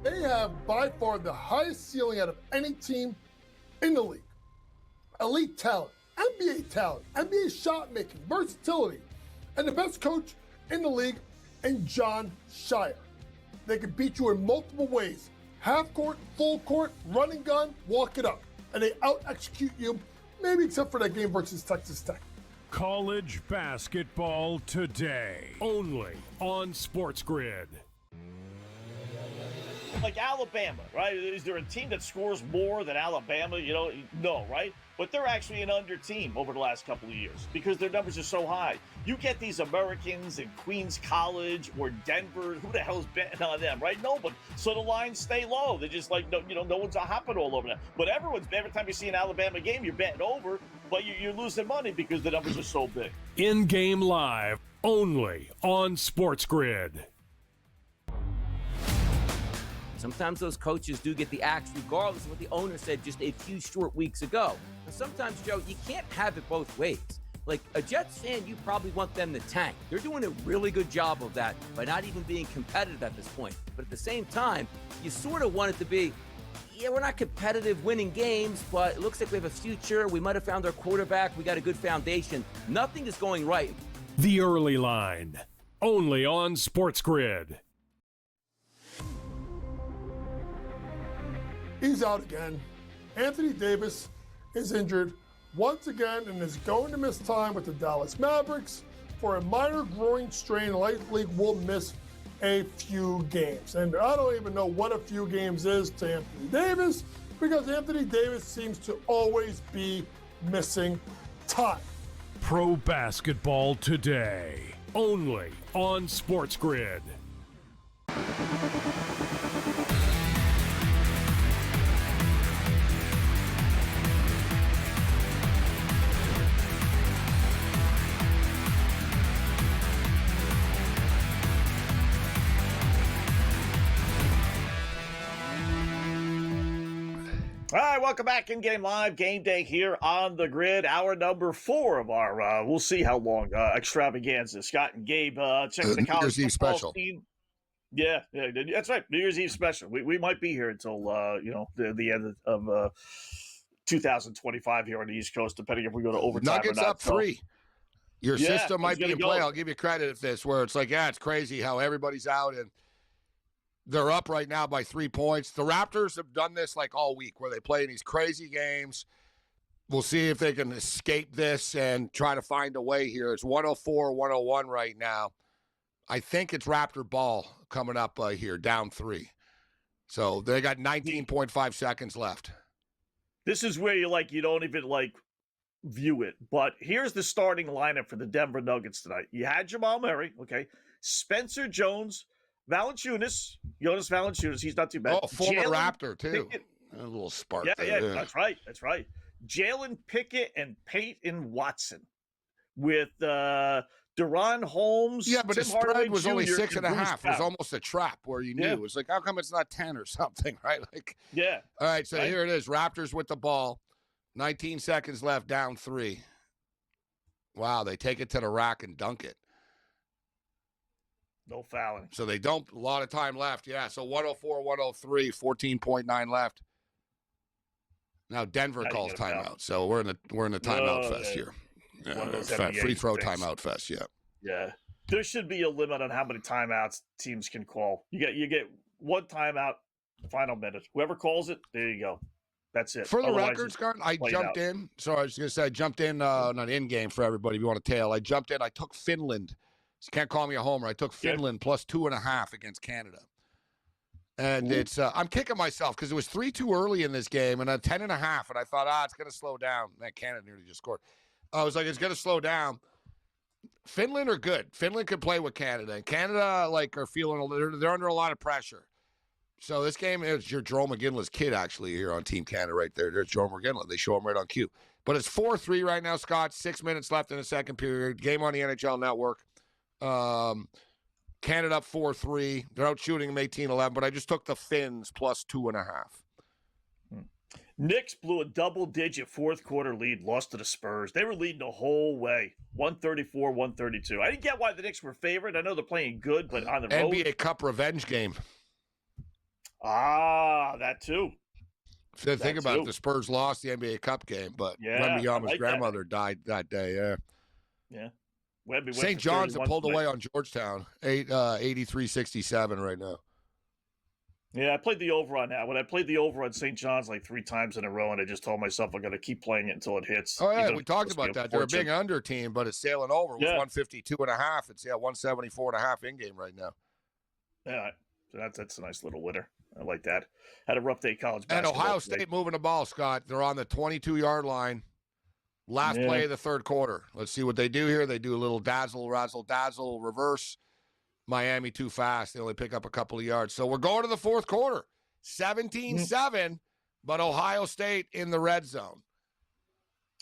They have by far the highest ceiling out of any team in the league. Elite talent, NBA shot making, versatility, and the best coach in the league in John Shire. They can beat you in multiple ways: half court, full court, running gun, walk it up. And they out-execute you, maybe except for that game versus Texas Tech. College basketball today, only on SportsGrid. Like Alabama, right? Is there a team that scores more than Alabama? No, right? But they're actually an under team over the last couple of years because their numbers are so high. You get these Americans in Queens College or Denver. Who the hell's betting on them, right? No, but so the lines stay low. They're just like, no one's hopping all over them. But every time you see an Alabama game, you're betting over, but you're losing money because the numbers are so big. In-game live, only on SportsGrid. Sometimes those coaches do get the axe regardless of what the owner said just a few short weeks ago. And sometimes, Joe, you can't have it both ways. Like a Jets fan, you probably want them to tank. They're doing a really good job of that by not even being competitive at this point. But at the same time, you sort of want it to be, yeah, we're not competitive winning games, but it looks like we have a future. We might have found our quarterback. We got a good foundation. Nothing is going right. The Early Line, only on SportsGrid. He's out again. Anthony Davis is injured once again and is going to miss time with the Dallas Mavericks for a minor groin strain. Likely will miss a few games. And I don't even know what a few games is to Anthony Davis because Anthony Davis seems to always be missing time. Pro basketball today, only on SportsGrid. All right, welcome back in Game Live. Game Day here on the grid. Hour number 4 of our, we'll see how long, extravaganza. Scott and Gabe checking the college football scene. Yeah, that's right. New Year's Eve special. We might be here until, the end of 2025 here on the East Coast, depending if we go to overtime Nuggets or not. up 3. Your system might be in play. Go. I'll give you credit if this, where it's like, yeah, it's crazy how everybody's out and they're up right now by 3 points. The Raptors have done this like all week where they play these crazy games. We'll see if they can escape this and try to find a way here. It's 104-101 right now. I think it's Raptor ball coming up here, down 3. So they got 19.5 seconds left. This is where you don't even view it. But here's the starting lineup for the Denver Nuggets tonight. You had Jamal Murray, okay, Spencer Jones, Jonas Valanciunas, he's not too bad. Oh, former Jalen Raptor, too. Pickett. A little spark Yeah, there. yeah, that's right. Jalen Pickett and Peyton Watson with Deron Holmes. Yeah, but Tim the spread Hardaway was Jr. only 6.5. It was Brown. almost a trap where you knew. Yeah. It was like, how come it's not 10 or something, right? Yeah. All right, so here it is. Raptors with the ball. 19 seconds left, down 3. Wow, they take it to the rack and dunk it. No fouling. So they don't. A lot of time left. Yeah, so 104-103, 14.9 left. Now Denver calls timeout. So we're in the timeout fest here. Free throw timeout fest, yeah. Yeah. There should be a limit on how many timeouts teams can call. You get one timeout, final minute. Whoever calls it, there you go. That's it. For the Otherwise, record, Scott, I jumped in. So I was going to say I jumped in, not in-game for everybody if you want to tail. I jumped in. I took Finland. You can't call me a homer. I took Finland plus 2.5 against Canada. And it's I'm kicking myself because it was 3-2 early in this game and a 10.5. And I thought, it's going to slow down. Man, Canada nearly just scored. I was like, it's going to slow down. Finland are good. Finland could play with Canada. And Canada, are feeling they're under a lot of pressure. So this game is your Jerome McGinley's kid, actually, here on Team Canada right there. There's Jerome McGinley. They show him right on cue. But it's 4-3 right now, Scott. 6 minutes left in the second period. Game on the NHL Network. Canada up 4-3. They're out shooting them 18-11, but I just took the Finns plus 2.5. Knicks blew a double-digit fourth-quarter lead, lost to the Spurs. They were leading the whole way, 134-132. I didn't get why the Knicks were favored. I know they're playing good, but on the road. NBA Cup revenge game. That too. Think about it. The Spurs lost the NBA Cup game, but Wembanyama's grandmother died that day. Yeah. Yeah. Wemby St. John's have pulled away on Georgetown, 83-67 right now. Yeah, I played the over on that. When I played the over on St. John's like 3 times in a row, and I just told myself I'm going to keep playing it until it hits. Oh, yeah, we talked about that. They're a big under team, but it's sailing over. It was 152.5. It's 174.5 in game right now. Yeah, so that's a nice little winner. I like that. Had a rough day college and basketball. Ohio State moving the ball, Scott. They're on the 22-yard line. Last play of the third quarter. Let's see what they do here. They do a little dazzle, reverse. Miami too fast. They only pick up a couple of yards. So we're going to the fourth quarter. 17-7, but Ohio State in the red zone.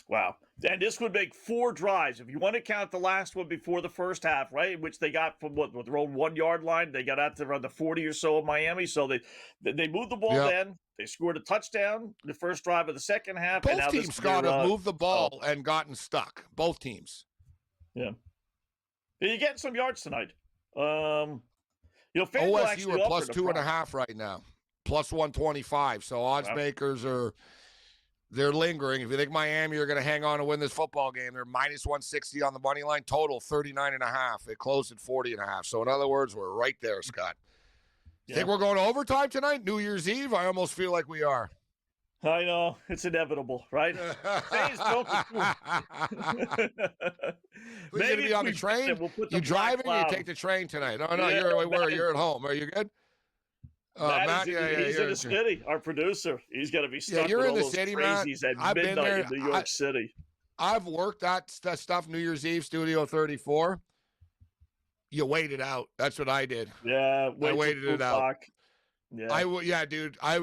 Wow. And this would make 4 drives. If you want to count the last one before the first half, right, which they got from their own 1-yard line. They got out to around the 40 or so of Miami. So they moved the ball then. They scored a touchdown the first drive of the second half. Both teams, Scott, have moved the ball and gotten stuck. Both teams. Yeah. You're getting some yards tonight. OSU are plus 2.5 right now, plus 125. So odds makers they're lingering. If you think Miami are going to hang on and win this football game, they're minus 160 on the money line. Total 39.5. It closed at 40.5. So in other words, we're right there, Scott. Think we're going to overtime tonight, New Year's Eve? I almost feel like we are. I know. It's inevitable, right? Maybe going to be on the train? You driving or you take the train tonight? No, you're at home. Are you good? Matt, he's in the city. Our producer. He's going to be stuck you're with in all the those city, crazies Matt. at midnight in New York City. I've worked that stuff New Year's Eve, Studio 34. You waited out. That's what I did. Yeah, I waited it out. Yeah. Dude. I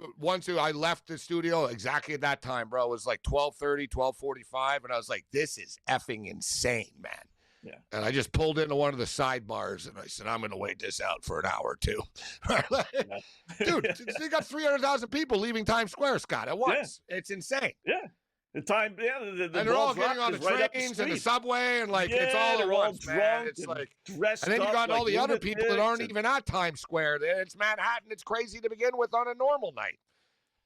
left the studio exactly at that time, bro. It was like 12:30, 12:45, and I was like, "This is effing insane, man." Yeah. And I just pulled into one of the sidebars, and I said, "I'm going to wait this out for an hour or two." Dude, they got 300,000 people leaving Times Square, Scott, at once. Yeah. It's insane. Yeah. The time, and they're all getting on the trains and the subway, and it's all at once, man. It's like dressed and then you got all the other people that aren't even at Times Square. It's Manhattan. It's crazy to begin with on a normal night.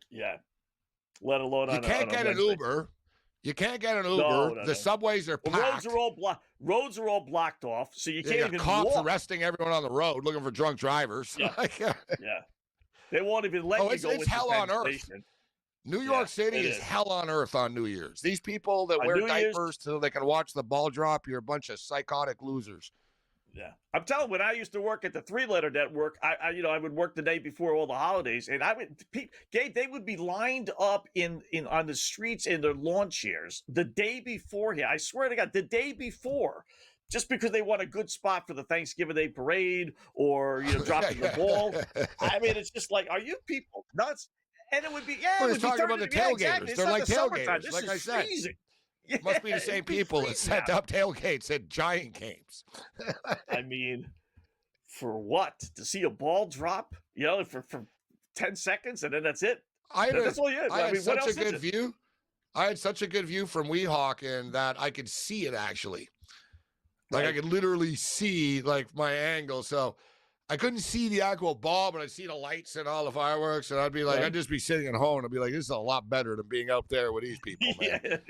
Yeah, let alone you can't get an Uber. You can't get an Uber. No. The subways are packed. Roads are all blocked off, so you can't even cops walk. Arresting everyone on the road looking for drunk drivers. Yeah, they won't even let you go. It's hell on earth. Station. New York City is hell on earth on New Year's. These people that wear diapers so they can watch the ball drop, you're a bunch of psychotic losers. Yeah. I'm telling you, when I used to work at the 3-letter network, I would work the day before all the holidays, and they would be lined up in on the streets in their lawn chairs the day before here. I swear to God, the day before, just because they want a good spot for the Thanksgiving Day parade or dropping the ball. I mean, it's just like, are you people nuts? And it would be, we're talking about the tailgaters. Exactly. They're like tailgaters, like I said. Yeah, must be the same people that set up tailgates at giant games. I mean, for what? To see a ball drop, for 10 seconds, and then that's it. That's all you had. I had such a good view. I had such a good view from Weehawken that I could see it actually. Like I could literally see my angle. So I couldn't see the actual ball, but I'd see the lights and all the fireworks, and I'd be like, I'd just be sitting at home and I'd be like, this is a lot better than being out there with these people, man.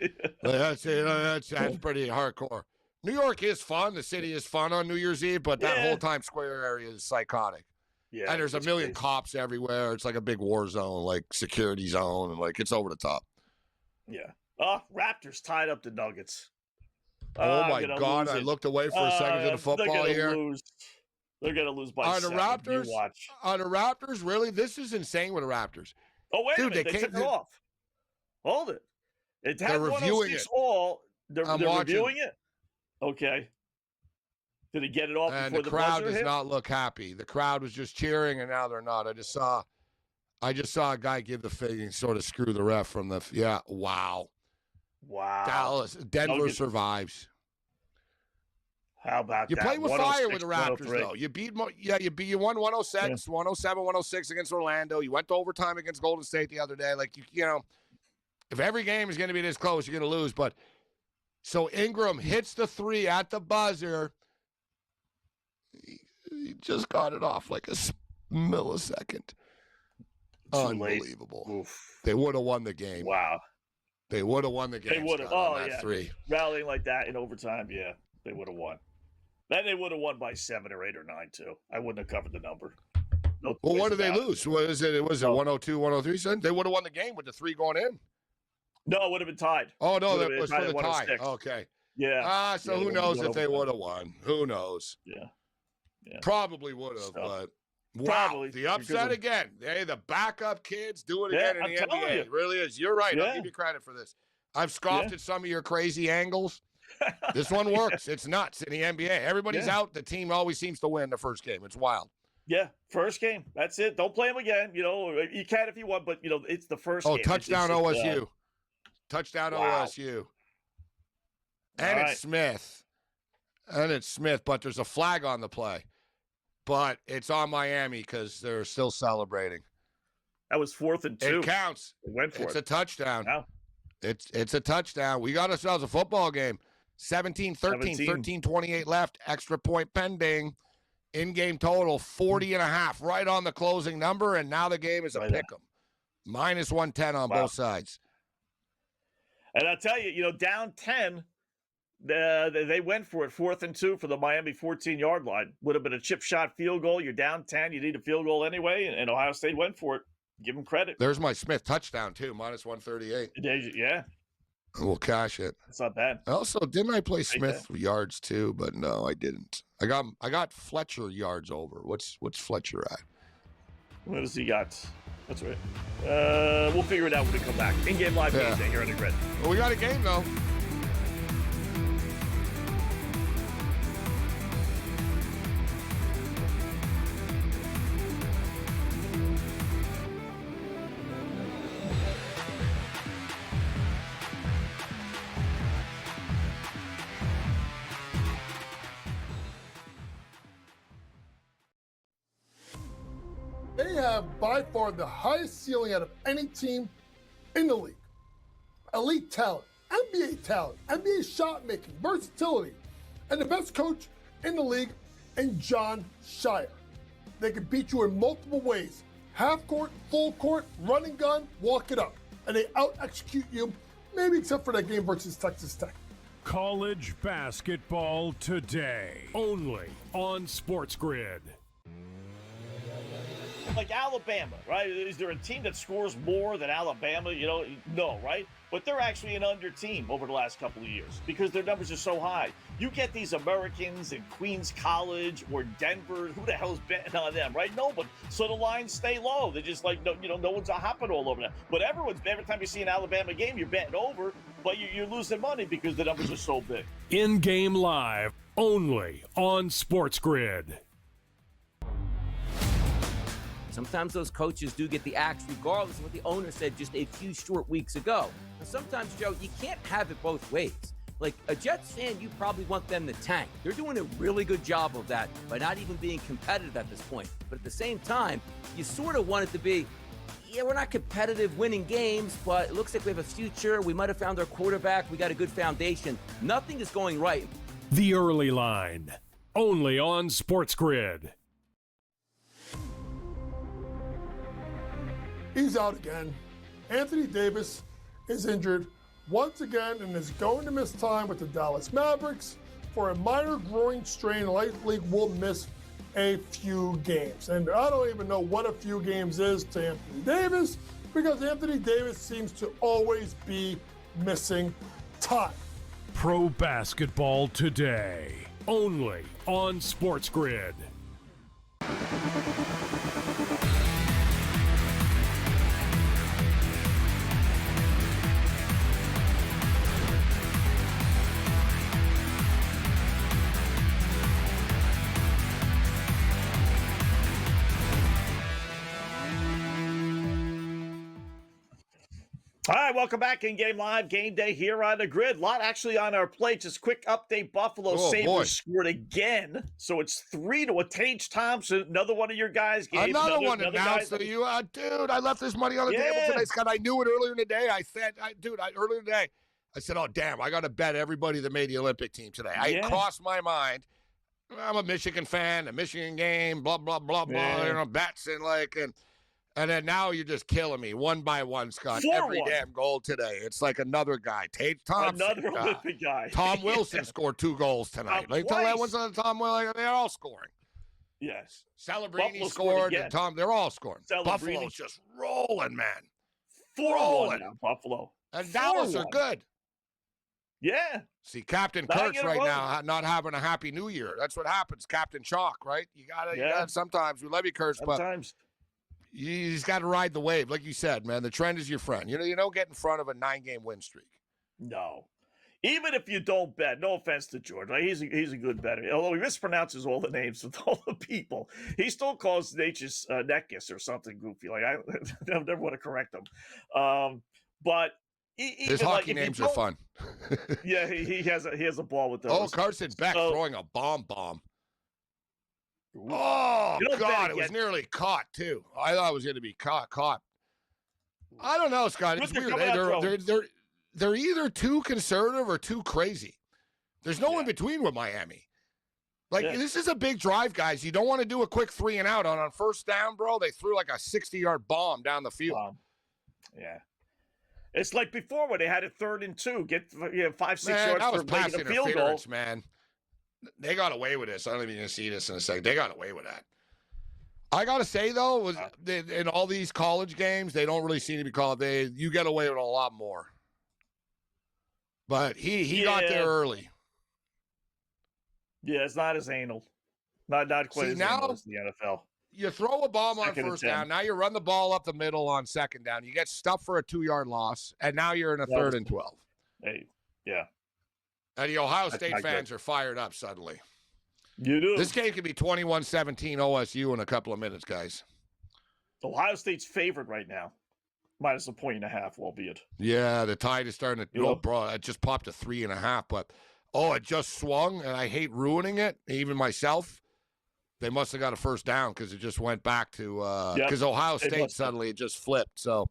That's pretty hardcore. New York is fun. The city is fun on New Year's Eve, but that whole Times Square area is psychotic. Yeah, and there's a million cops everywhere. It's like a big war zone, like security zone, and it's over the top. Yeah. Raptors tied up the Nuggets. Oh my God! I looked away for a second to the football here. They're going to lose by 7. Raptors? Are the Raptors really? This is insane with the Raptors. Oh, wait a minute. They took it off. Hold it. They're reviewing it. They're reviewing it? Okay. Did he get it off before the buzzer hit? And the crowd does not look happy. The crowd was just cheering, and now they're not. I just saw a guy give the fake and sort of screw the ref from the – yeah, wow. Denver survives. How about you that? You play with fire with the Raptors, though. You won 106, 107, 106 against Orlando. You went to overtime against Golden State the other day. If every game is going to be this close, you're going to lose. But so Ingram hits the 3 at the buzzer. He just got it off like a millisecond. Unbelievable. Oof. They would have won the game. Wow. They would have won the game. They would have. Scott, Oh, on that yeah. 3. Rallying like that in overtime, yeah, they would have won. Then they would have won by 7 or 8 or 9, too. I wouldn't have covered the number. No Well, what ways did they about it. lose? Was it 102, 103 cents? They would have won the game with the 3 going in. No, it would have been tied. Oh, no, Would have that been was tied for at the tie. 106. Okay. Yeah. So Yeah, who it knows would've if they won. would have won? Who knows? Yeah. Probably would have, So, but wow, probably, the upset because of- again. Hey, the backup kids do it Yeah, again in the I'm telling NBA. you. It really is. You're right. I'll Yeah. give you credit for this. I've scoffed Yeah. at some of your crazy angles. This one works. It's nuts in the NBA. Everybody's Yeah. out. The team always seems to win the first game. It's wild. Yeah, first game. That's it. Don't play him again. You know, you can if you want, but, it's the first Oh, game. touchdown It's OSU. Touchdown Wow. OSU. And All it's right. Smith. And it's Smith, but there's a flag on the play. But it's on Miami because they're still celebrating. That was 4th and 2. It counts. They went for It's it. a touchdown. Yeah. It's a touchdown. We got ourselves a football game. 17-13, 13-28 left. Extra point pending. In-game total 40.5, right on the closing number, and now the game is a Right on. pick 'em. Minus 110 on Wow. both sides. And I'll tell you, down 10, they went for it, 4th and 2 for the Miami 14-yard line. Would have been a chip shot field goal. You're down 10. You need a field goal anyway, and Ohio State went for it. Give them credit. There's my Smith touchdown, too, minus 138. Yeah, We'll cash it. it's not bad. Also, didn't I play Right Smith yards, too? But no, I didn't. I got Fletcher yards over. What's Fletcher at? What does he got? That's right. We'll figure it out when we come back. In-game live game day here on the grid. Well, we got a game, though. They have by far the highest ceiling out of any team in the league. Elite talent, NBA shot making, versatility, and the best coach in the league in John Shire. They can beat you in multiple ways: half court, full court, running gun, walk it up. And they out execute you, maybe except for that game versus Texas Tech. College basketball today. Only on SportsGrid. Like Alabama, right? Is there a team that scores more than Alabama? No, right? But they're actually an under team over the last couple of years because their numbers are so high. You get these Americans in Queens College or Denver. Who the hell's betting on them, right? Nobody. So the lines stay low. They're just like, no one's hopping all over them. But every time you see an Alabama game, you're betting over, but you're losing money because the numbers are so big. In-game live, only on SportsGrid. Sometimes those coaches do get the axe regardless of what the owner said just a few short weeks ago. And sometimes, Joe, you can't have it both ways. Like a Jets fan, you probably want them to tank. They're doing a really good job of that by not even being competitive at this point. But at the same time, you sort of want it to be, yeah, we're not competitive winning games, but it looks like we have a future. We might have found our quarterback. We got a good foundation. Nothing is going right. The early line, only on SportsGrid. He's out again. Anthony Davis is injured once again and is going to miss time with the Dallas Mavericks for a minor groin strain. Likely will miss a few games. And I don't even know what a few games is to Anthony Davis because Anthony Davis seems to always be missing time. Pro basketball today, only on SportsGrid. All right, welcome back in Game Live, Game Day here on the grid. A lot actually on our plate. Just quick update, Buffalo Sabres scored again. So it's 3-1. Tage Thompson, another one of your guys. Another one announced to you. Dude, I left this money on the table today, Scott. I knew it earlier in the day. I said, earlier in the day, I said, oh, damn, I got to bet everybody that made the Olympic team today. It crossed my mind. I'm a Michigan fan, a Michigan game, blah, blah, blah, blah, bets and And then now you're just killing me one by one, Scott. 4-1. Every damn goal today. It's like another guy. Tate Thompson. Another Olympic guy. Tom Wilson scored 2 goals tonight. Like, tell that one's on Tom Wilson. They're all scoring. Yes. Celebrini scored, and Tom, they're all scoring. Buffalo's just rolling, man. 4-1 now, Buffalo. And Dallas are good. Yeah. See, Captain Kirk's right now not having a happy New Year. That's what happens. Captain Chalk, right? You gotta sometimes. We love you, Kurtz, but you just got to ride the wave. Like you said, man, the trend is your friend. You don't get in front of a 9-game win streak. No. Even if you don't bet, no offense to George, right? He's a good bettor. Although he mispronounces all the names of all the people, he still calls Nature's Neckis or something goofy. Like I never want to correct him. But his hockey names are fun. Yeah, he has a ball with those. Oh, Carson Beck throwing a bomb. Oh, God, it was nearly caught, too. I thought it was going to be caught. I don't know, Scott. It's weird. They're either too conservative or too crazy. There's no in between with Miami. This is a big drive, guys. You don't want to do a quick 3 and out. On first down, bro, they threw like a 60-yard bomb down the field. Yeah. It's like before when they had a 3rd and 2. Get 5-6 yards that was for making a field goal. Man. They got away with this. I don't even going to see this in a second. They got away with that. I got to say, though, in all these college games, they don't really seem to be called. You get away with a lot more. But he got there early. Yeah, it's not as anal. Not quite as anal as the NFL. You throw a bomb on first down. Now you run the ball up the middle on second down. You get stuffed for a 2-yard loss, and now you're in a 3rd and 12. Hey, yeah. And the Ohio State fans are fired up suddenly. You do. This game could be 21-17 OSU in a couple of minutes, guys. Ohio State's favored right now. Minus 1.5, albeit. Yeah, the tide is starting to bro. It just popped to 3.5, but it just swung, and I hate ruining it, even myself. They must have got a first down because it just went back to because Ohio State suddenly it just flipped. So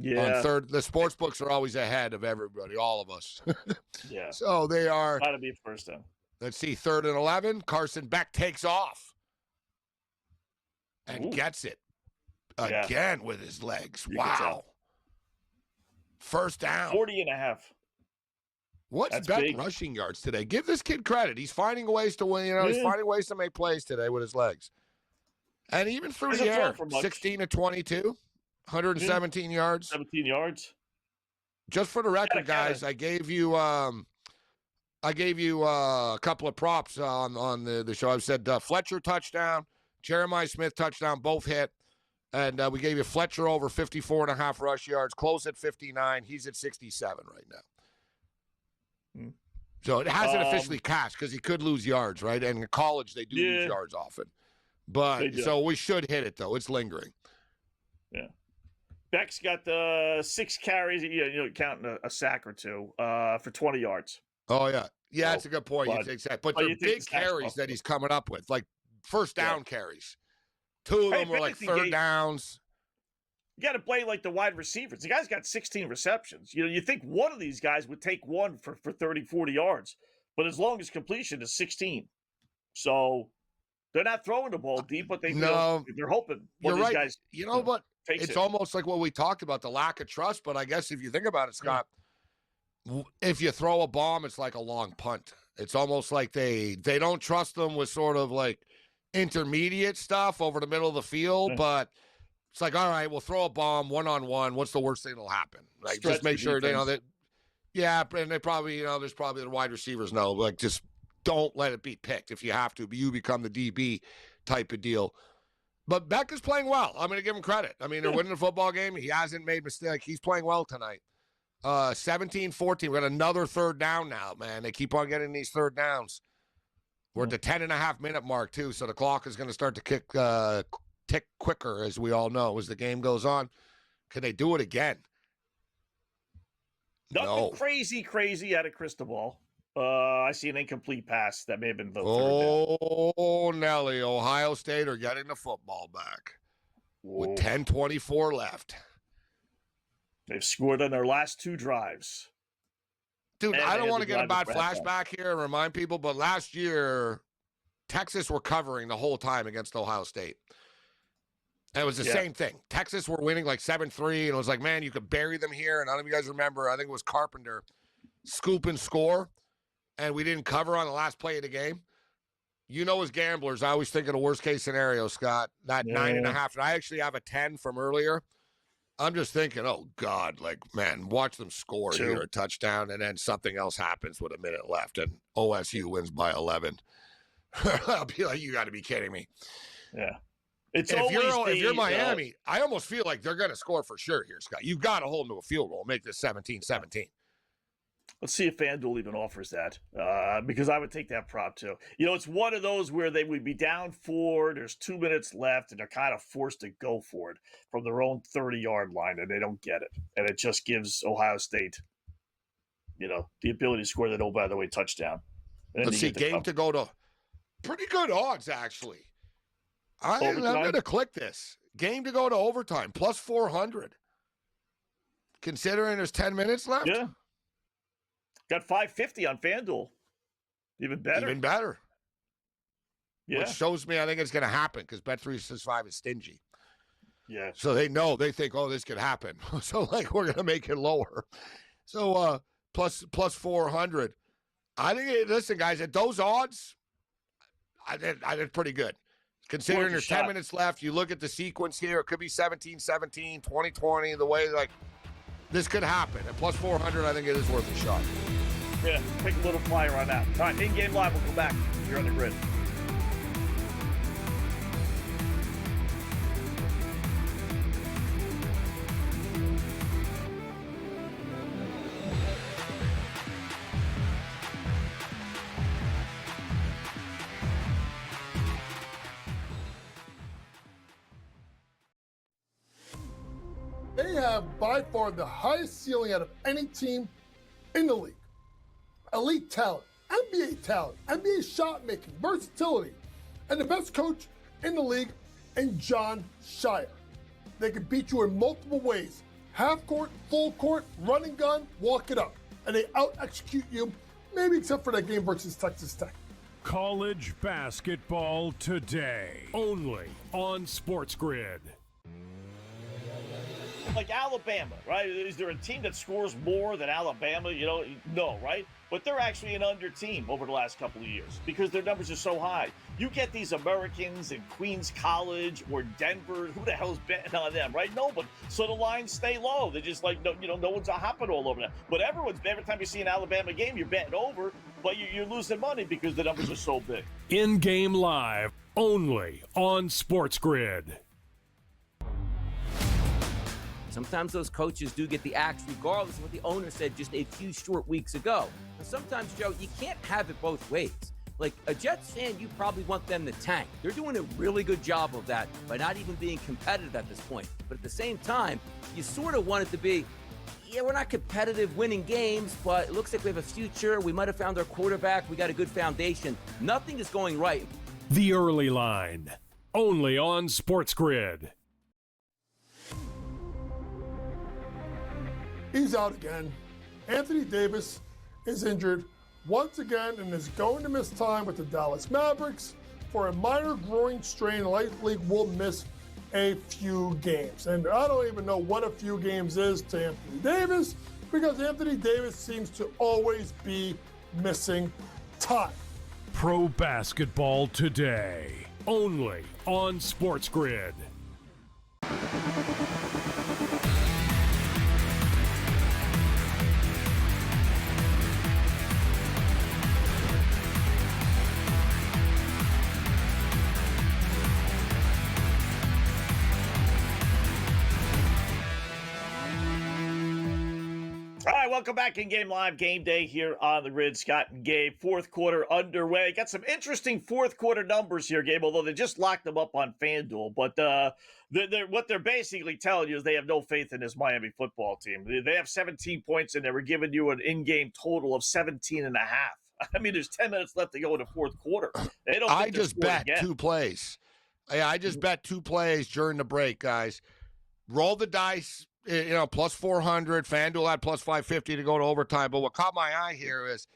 on third, the sports books are always ahead of everybody, all of us. Yeah. So they are. Got to be first down. Let's see, 3rd and 11. Carson Beck takes off and gets it again with his legs. Wow. First down. 40.5. What's Beck rushing yards today? Give this kid credit. He's finding ways to win. He's finding ways to make plays today with his legs. And even through the air, 16 to 22, 117 yards. 17 yards. Just for the record, guys, I gave you a couple of props on the show. I've said Fletcher touchdown, Jeremiah Smith touchdown, both hit. And we gave you Fletcher over 54.5 rush yards, close at 59. He's at 67 right now. So it hasn't officially cashed because he could lose yards, right? And in college, they do lose yards often. But so we should hit it, though. It's lingering. Yeah. Beck's got 6 carries, counting a sack or 2 for 20 yards. Oh, yeah. Yeah, that's a good point. But they're big carries that he's coming up with, like first down carries. 2 of them were like 3rd downs. You got to play like the wide receivers. The guy's got 16 receptions. You think one of these guys would take one for 30, 40 yards, but his longest completion is 16. So they're not throwing the ball deep, but they're hoping one of these guys. But it's almost like what we talked about, the lack of trust. But I guess if you think about it, Scott, if you throw a bomb, it's like a long punt. It's almost like they don't trust them with sort of like intermediate stuff over the middle of the field, but it's like, all right, we'll throw a bomb 1-on-1. What's the worst thing that'll happen? Like, just make sure they know that. Yeah, and they probably, there's probably the wide receivers know, like, just don't let it be picked if you have to. But you become the DB type of deal. But Beck is playing well. I'm going to give him credit. I mean, they're winning the football game. He hasn't made mistake. He's playing well tonight. 17-14. We got another 3rd down now, man. They keep on getting these 3rd downs. We're at the 10.5-minute mark, too, so the clock is going to start to tick quicker, as we all know, as the game goes on. Can they do it again? Nothing crazy out of Cristobal. I see an incomplete pass that may have been the 3rd down. Oh, Nelly, Ohio State are getting the football back with 10:24 left. They've scored on their last 2 drives. Dude, I don't want to get a bad flashback here and remind people, but last year, Texas were covering the whole time against Ohio State. And it was the same thing. Texas were winning like 7-3, and it was like, man, you could bury them here. And none of you guys remember, I think it was Carpenter, scoop and score, and we didn't cover on the last play of the game. You know, as gamblers, I always think of the worst-case scenario, Scott, that 9.5. And I actually have a 10 from earlier. I'm just thinking, oh, God, like, man, watch them score here, a touchdown, and then something else happens with a minute left, and OSU wins by 11. I'll be like, you got to be kidding me. Yeah. If you're Miami, I almost feel like they're going to score for sure here, Scott. You've got to hold them to a field goal, make this 17-17. Let's see if FanDuel even offers that, because I would take that prop too. You know, it's one of those where they would be down 4, there's 2 minutes left, and they're kind of forced to go for it from their own 30-yard line, and they don't get it. And it just gives Ohio State, you know, the ability to score that, oh, by the way, touchdown. Let's see, game to go to pretty good odds, actually. I'm going to click this. Game to go to overtime, plus 400. Considering there's 10 minutes left? Yeah. Got 550 on FanDuel. Even better. Yeah. Which shows me I think it's going to happen because Bet365 is stingy. Yeah. So they think, oh, this could happen. So, like, we're going to make it lower. So, plus 400. I think, listen, guys, at those odds, I did pretty good. Considering there's 10 minutes left, you look at the sequence here, it could be 17-17, 20-20, the way, like, this could happen. At plus 400, I think it is worth a shot. Yeah, take a little flyer on that. All right, in-game live, we'll come back. You're on the grid. They have by far the highest ceiling out of any team in the league. Elite talent, NBA shot making, versatility, and the best coach in the league in John Shire. They can beat you in multiple ways. Half court, full court, run and gun, walk it up. And they out-execute you, maybe except for that game versus Texas Tech. College basketball today, only on SportsGrid. Like Alabama, right? Is there a team that scores more than Alabama? You know, no, right? But they're actually an under team over the last couple of years because their numbers are so high. You get these Americans in Queens College or Denver. Who the hell's betting on them, right? Nobody. So the lines stay low. They're just like, no one's hopping all over them. But every time you see an Alabama game, you're betting over, but you're losing money because the numbers are so big. In-game live, only on SportsGrid. Sometimes those coaches do get the axe regardless of what the owner said just a few short weeks ago. And sometimes, Joe, you can't have it both ways. Like a Jets fan, you probably want them to tank. They're doing a really good job of that by not even being competitive at this point. But at the same time, you sort of want it to be, yeah, we're not competitive winning games, but it looks like we have a future. We might have found our quarterback. We got a good foundation. Nothing is going right. The early line, only on SportsGrid. He's out again. Anthony Davis is injured once again and is going to miss time with the Dallas Mavericks for a minor groin strain. Likely will miss a few games. And I don't even know what a few games is to Anthony Davis because Anthony Davis seems to always be missing time. Pro basketball today, only on SportsGrid. Welcome back in Game Live, Game Day here on the grid. Scott and Gabe, fourth quarter underway. Got some interesting fourth quarter numbers here, Gabe, although they just locked them up on FanDuel. But what they're basically telling you is they have no faith in this Miami football team. They have 17 points, and they were giving you an in-game total of 17.5. I mean, there's 10 minutes left to go in the fourth quarter. They don't. I just bet two plays. Yeah, I just bet two plays during the break, guys. Roll the dice. Plus 400. FanDuel had plus 550 to go to overtime. But what caught my eye here is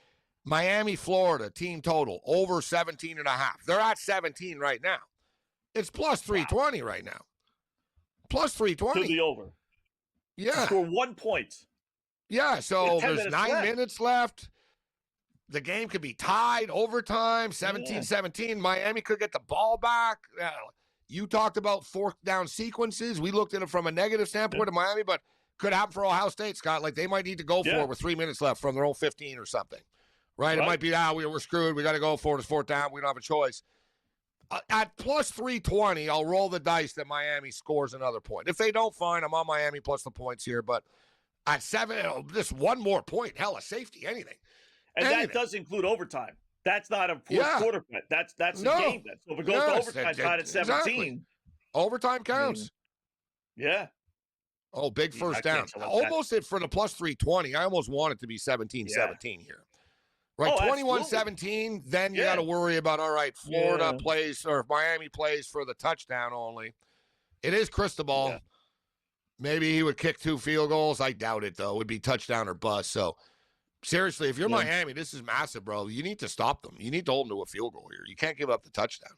Miami, Florida, team total, over 17.5. They're at 17 right now. It's plus 320 right now. Plus to 320. the over. Yeah. Score 1 point. Yeah, so 10 there's minutes 9 left. minutes left. The game could be tied, overtime, 17-17. Miami could get the ball back. You talked about fourth down sequences. We looked at it from a negative standpoint of Miami, but could happen for Ohio State, Scott. Like, they might need to go for it with 3 minutes left from their own 15 or something. Right? It might be, we're screwed. We got to go for it. It's fourth down. We don't have a choice. At plus 320, I'll roll the dice that Miami scores another point. If they don't, fine. I'm on Miami plus the points here. But at 7, just one more point. Hell, a safety, anything. And that does include overtime. That's not a fourth quarter bet. That's a game bet. So if it goes to overtime, tied at 17. Exactly. Overtime counts. Yeah. Oh, big first down. Almost it for the plus 320. I almost want it to be 17-17 here. Right, 21-17, then you got to worry about, all right, Florida plays or Miami plays for the touchdown only. It is Cristobal. Yeah. Maybe he would kick 2 field goals. I doubt it, though. It would be touchdown or bust. So, seriously, if you're Miami, this is massive, bro. You need to stop them. You need to hold them to a field goal here. You can't give up the touchdown.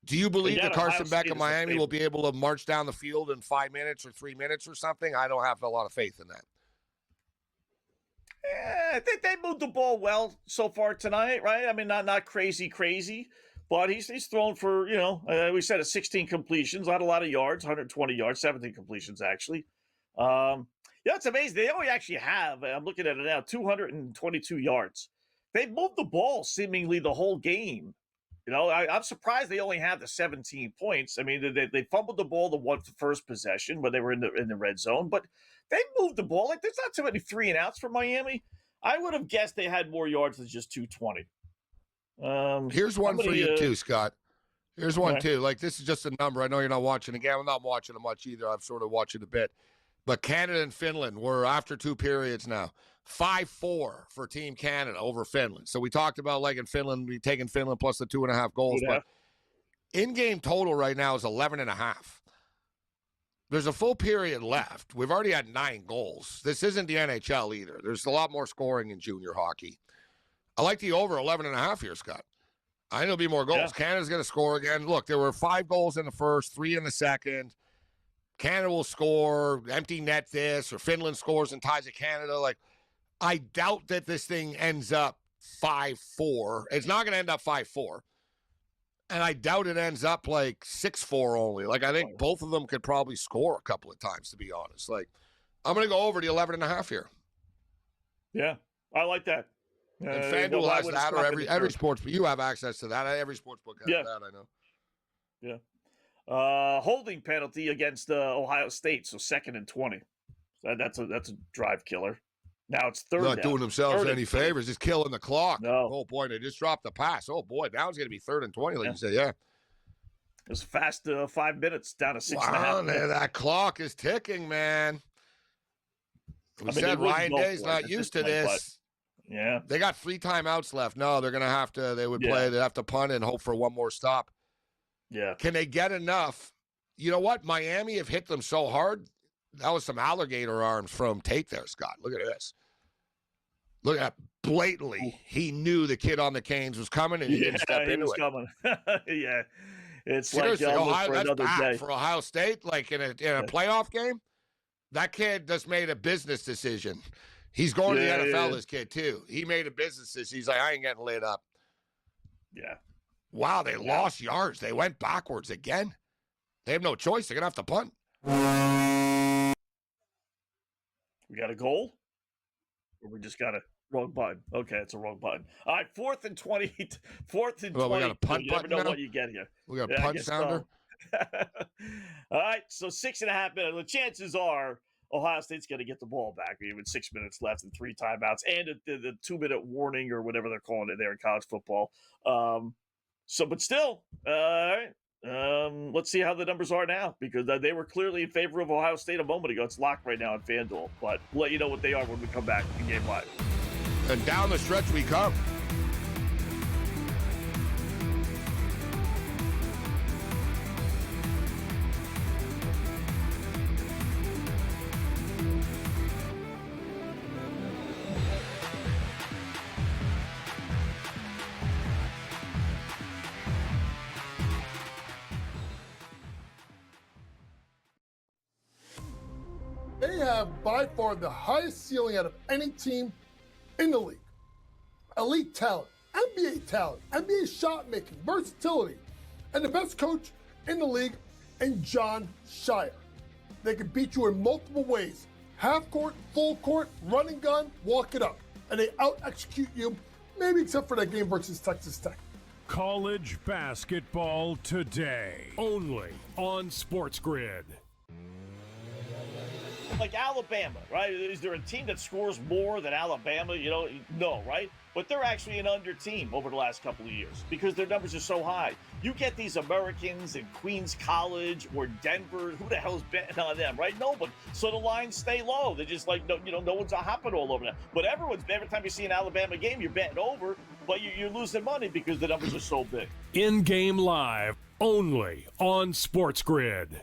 Do you believe that Carson Beck of Miami will be able to march down the field in 5 minutes or 3 minutes or something? I don't have a lot of faith in that. I think they moved the ball well so far tonight, right? I mean, not crazy, but he's thrown for, we said 16 completions, not a lot of yards, 120 yards, 17 completions actually. It's amazing. They only actually have, I'm looking at it now, 222 yards. They've moved the ball seemingly the whole game. I'm surprised they only have the 17 points. I mean, they fumbled the ball the first possession when they were in the red zone, but they moved the ball. Like, there's not too many 3 and outs for Miami. I would have guessed they had more yards than just 220. Here's one for you too, Scott. Here's one too. Like, this is just a number. I know you're not watching the game. I'm not watching it much either. I've sort of watched it a bit. But Canada and Finland were, after 2 periods now, 5-4 for Team Canada over Finland. So we talked about, like, in Finland, we taking Finland plus the 2.5 goals. But in-game total right now is 11.5. There's a full period left. We've already had 9 goals. This isn't the NHL either. There's a lot more scoring in junior hockey. I like the over 11.5 here, Scott. I think there'll be more goals. Yeah. Canada's going to score again. Look, there were 5 goals in the first, 3 in the second. Canada will score, empty net this, or Finland scores and ties at Canada. Like, I doubt that this thing ends up 5-4. It's not going to end up 5-4. And I doubt it ends up like 6-4 only. Like, I think both of them could probably score a couple of times, to be honest. Like, I'm going to go over the 11.5 here. Yeah, I like that. And FanDuel has that, or every sports, but you have access to that. Every sports book has that, I know. Yeah. Holding penalty against Ohio State, so 2nd and 20. That's a drive killer. Now it's third down. Not doing themselves any favors, just killing the clock. No. Oh, boy, they just dropped the pass. Oh, boy, now it's going to be 3rd and 20, like you said, It was fast 5 minutes, down to 6.5. Wow, that clock is ticking, man. We said Ryan Day's not used to this. Yeah. They got 3 timeouts left. No, they're going to have to, they'd have to punt and hope for one more stop. Yeah. Can they get enough? You know what? Miami have hit them so hard. That was some alligator arms from Tate there, Scott. Look at this. Look at that. Blatantly, he knew the kid on the canes was coming, and he didn't step into it. Coming. Yeah. It's seriously, like that's bad for Ohio State. Like, in a playoff game, that kid just made a business decision. He's going to the NFL, this kid, too. He made a business decision. He's like, I ain't getting lit up. Yeah. Wow, they lost yards. They went backwards again. They have no choice. They're going to have to punt. We got a goal? Or we just got a wrong button? Okay, it's a wrong button. All right, 4th and 20. 4th and 20. We got a punt you never know now? what you get here. We got a punt sounder? So. All right, so 6.5 minutes. The chances are Ohio State's going to get the ball back with 6 minutes left and 3 timeouts and the 2-minute warning or whatever they're calling it there in college football. But still, all right. Let's see how the numbers are now, because they were clearly in favor of Ohio State a moment ago. It's locked right now on FanDuel, but we'll let you know what they are when we come back in Game Live. And down the stretch we come. They have by far the highest ceiling out of any team in the league. Elite talent, NBA talent, NBA shot making, versatility, and the best coach in the league in John Shire. They can beat you in multiple ways. Half court, full court, running gun, walk it up. And they out-execute you, maybe except for that game versus Texas Tech. College basketball today, only on SportsGrid. Like Alabama, right? Is there a team that scores more than Alabama? No, right? But they're actually an under team over the last couple of years because their numbers are so high. You get these Americans in Queens College or Denver. Who the hell's betting on them, right? Nobody. So the lines stay low. They're just like, no one's hopping all over them. But every time you see an Alabama game, you're betting over, but you're losing money because the numbers are so big. In-game live, only on SportsGrid.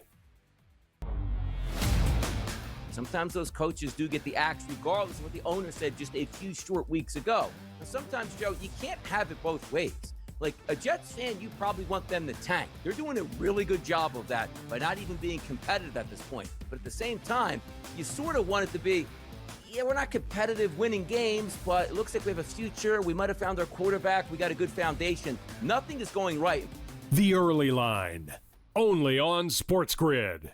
Sometimes those coaches do get the axe regardless of what the owner said just a few short weeks ago. And sometimes, Joe, you can't have it both ways. Like a Jets fan, you probably want them to tank. They're doing a really good job of that by not even being competitive at this point. But at the same time, you sort of want it to be, yeah, we're not competitive winning games, but it looks like we have a future. We might have found our quarterback. We got a good foundation. Nothing is going right. The Early Line, only on SportsGrid.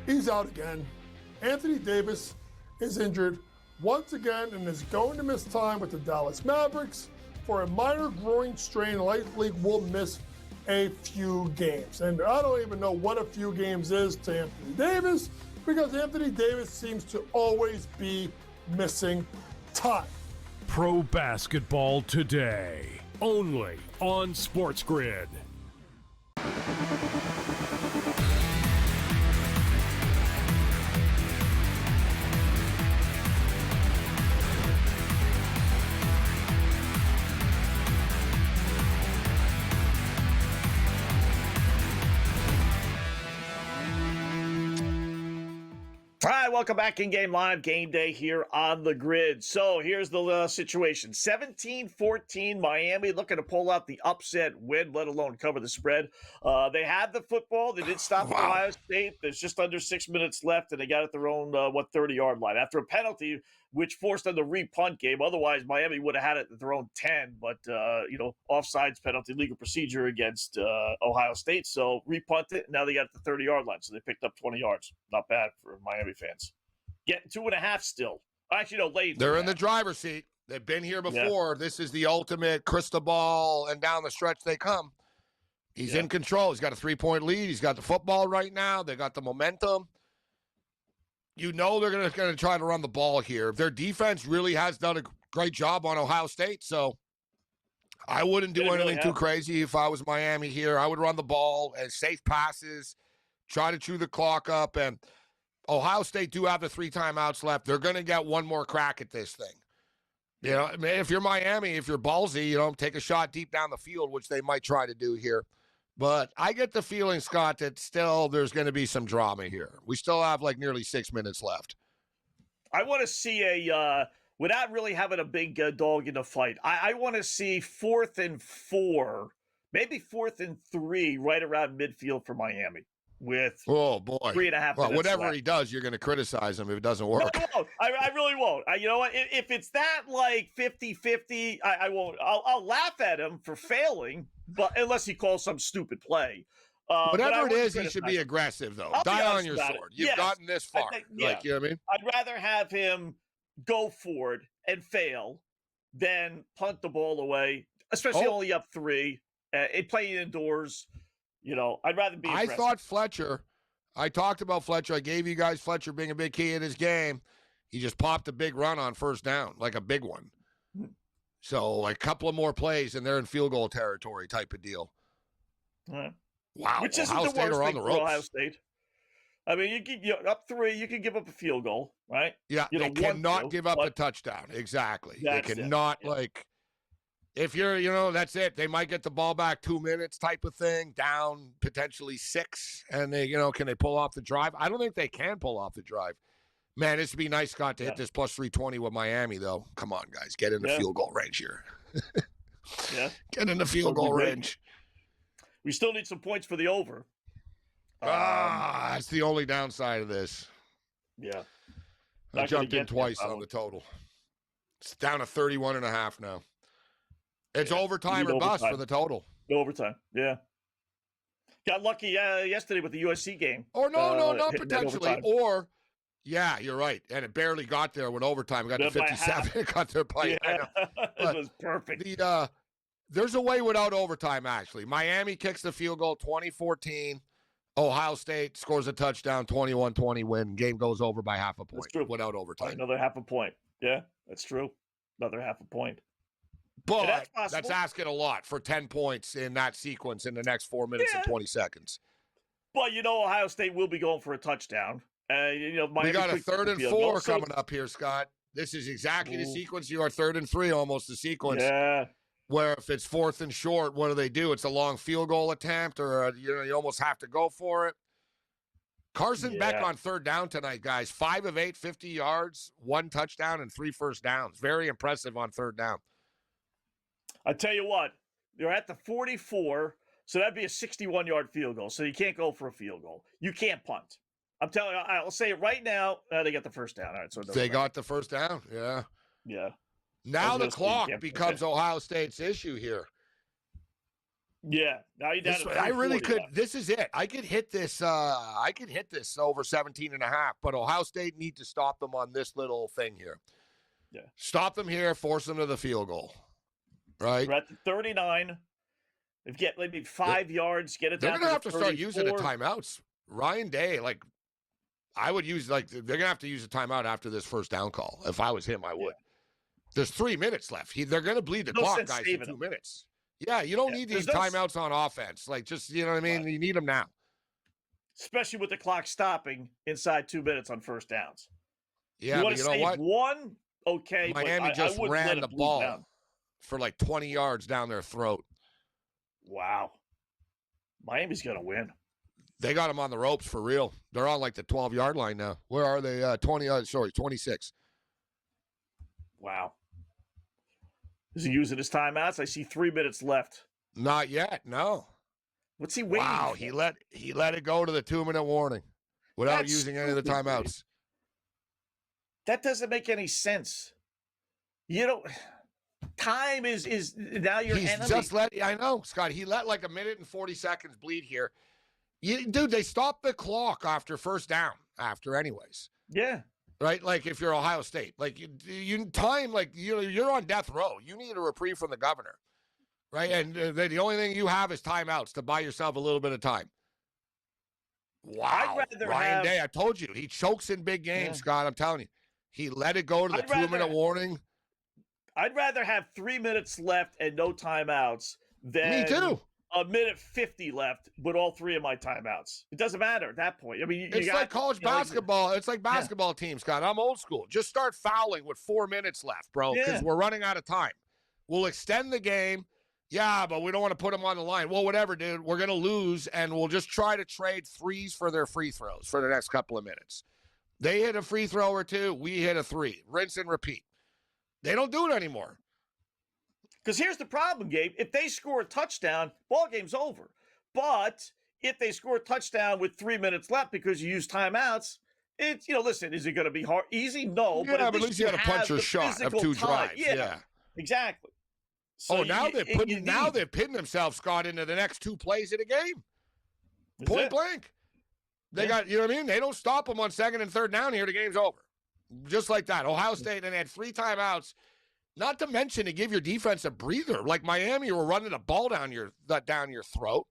He's out again. Anthony Davis is injured once again and is going to miss time with the Dallas Mavericks for a minor groin strain. Likely will miss a few games. And I don't even know what a few games is to Anthony Davis because Anthony Davis seems to always be missing time. Pro basketball today, only on SportsGrid. All right, welcome back in Game Live, Game Day here on the grid. So here's the situation. 17-14, Miami looking to pull out the upset win, let alone cover the spread. They had the football. They did stop Ohio State. There's just under 6 minutes left, and they got at their own, 30-yard line. After a penalty, which forced them to re-punt game. Otherwise, Miami would have had it at their own 10, but, offsides penalty, legal procedure against Ohio State. So re-punt it, and now they got at the 30-yard line. So they picked up 20 yards. Not bad for Miami fans. Getting 2.5 still. Actually, no, late. They're in the driver's seat. They've been here before. Yeah. This is the ultimate crystal ball, and down the stretch they come. He's in control. He's got a 3-point lead. He's got the football right now. They got the momentum. You know they're going to try to run the ball here. Their defense really has done a great job on Ohio State, so I wouldn't do anything too crazy if I was Miami here. I would run the ball and safe passes, try to chew the clock up, and Ohio State do have the 3 timeouts left. They're going to get one more crack at this thing. You know, if you're Miami, if you're ballsy, take a shot deep down the field, which they might try to do here. But I get the feeling, Scott, that still there's going to be some drama here. We still have nearly 6 minutes left. I want to see without really having a big dog in the fight, I want to see 4th and 4, maybe 4th and 3 right around midfield for Miami with 3.5 minutes whatever left. He does, you're going to criticize him if it doesn't work. No, I won't. I really won't. You know what? If it's that 50-50, I won't. I'll laugh at him for failing, but unless he calls some stupid play. Whatever it is, he should be aggressive, though. Die on your sword. You've gotten this far. You know what I mean? I'd rather have him go for it and fail than punt the ball away, especially only up 3, playing indoors. I'd rather be aggressive. I thought Fletcher, I talked about Fletcher. I gave you guys Fletcher being a big key in his game. He just popped a big run on first down, like a big one. So a couple of more plays and they're in field goal territory type of deal. Wow. Which isn't Ohio the State worst are on thing the for ropes. Ohio State. I mean, up 3, you can give up a field goal, right? Yeah, they cannot give up a touchdown. Exactly. They cannot, if you're, that's it. They might get the ball back 2 minutes type of thing, down potentially 6, and they, can they pull off the drive? I don't think they can pull off the drive. Man, this would be nice, Scott, to hit this plus 320 with Miami, though. Come on, guys. Get in the field goal range here. Get in the field goal range. We still need some points for the over. That's the only downside of this. Yeah. I jumped in twice on the total. It's down to 31.5 now. It's overtime or bust for the total. Overtime, yeah. Got lucky yesterday with the USC game. Or no, not potentially. Or, yeah, you're right. And it barely got there when overtime got to 57. It got there by it was perfect. There's a way without overtime, actually. Miami kicks the field goal, 2014. Ohio State scores a touchdown, 21-20 win. Game goes over by half a point without overtime. Another half a point. Yeah, that's true. Another half a point. But that's asking a lot for 10 points in that sequence in the next 4 minutes and 20 seconds. But, Ohio State will be going for a touchdown. We got a 3rd and 4 coming up here, Scott. This is exactly the sequence. You are 3rd and 3, almost the sequence. Yeah. Where if it's 4th and short, what do? It's a long field goal attempt, or you almost have to go for it. Carson Beck on 3rd down tonight, guys. 5 of 8, 50 yards, 1 touchdown, and 3 first downs. Very impressive on 3rd down. I tell you what, they're at the 44, so that'd be a 61-yard field goal. So you can't go for a field goal. You can't punt. I'm telling you, I'll say it right now. They got the first down. All right, so they got the first down. Yeah. Yeah. Now the clock becomes Ohio State's issue here. Yeah. Now you're down to I really could. This is it. I could hit this. I could hit this over 17.5. But Ohio State need to stop them on this little thing here. Yeah. Stop them here. Force them to the field goal. Right. We're at the 39. If get maybe 5 yards, get it down. They're gonna have to start using the timeouts. Ryan Day, I would use they're gonna have to use a timeout after this first down call. If I was him, I would. Yeah. There's 3 minutes left. They're going to bleed the clock, guys, in 2 minutes. Yeah, you don't need these timeouts on offense. You know what I mean? Right. You need them now. Especially with the clock stopping inside 2 minutes on first downs. Yeah, but you know what? One, okay. Miami just ran the ball for 20 yards down their throat. Wow. Miami's going to win. They got them on the ropes for real. They're on the 12-yard line now. Where are they? 26. Wow. Is he using his timeouts? I see 3 minutes left. Not yet, no. What's he waiting for? He let it go to the 2-minute warning without using any of the timeouts. That doesn't make any sense. Time is now your enemy. I know, Scott. He let 1 minute and 40 seconds bleed here. Dude, they stopped the clock after first down anyways. Yeah. Right? If you're Ohio State, you're on death row. You need a reprieve from the governor. Right? And the only thing you have is timeouts to buy yourself a little bit of time. Wow. Ryan Day, I told you, he chokes in big games, Scott. I'm telling you. He let it go to the 2-minute warning. I'd rather have 3 minutes left and no timeouts than me too. A minute 50 left, but all 3 of my timeouts. It doesn't matter at that point. I mean, it's like college basketball. It's like basketball teams, Scott. I'm old school. Just start fouling with 4 minutes left, bro, because we're running out of time. We'll extend the game. Yeah, but we don't want to put them on the line. Well, whatever, dude. We're going to lose, and we'll just try to trade threes for their free throws for the next couple of minutes. They hit a free throw or 2. We hit a 3. Rinse and repeat. They don't do it anymore. Because here's the problem, Gabe. If they score a touchdown, ball game's over. But if they score a touchdown with 3 minutes left because you use timeouts, it's, listen, is it going to be easy? No. Yeah, but at least you had a punch or shot of 2 drives. Yeah, exactly. So now they're pitting themselves, Scott, into the next 2 plays of the game. Point blank. They got, you know what I mean? They don't stop them on 2nd and 3rd down here. The game's over. Just like that. Ohio State, and they had 3 timeouts. Not to mention to give your defense a breather. Like Miami were running the ball down your throat.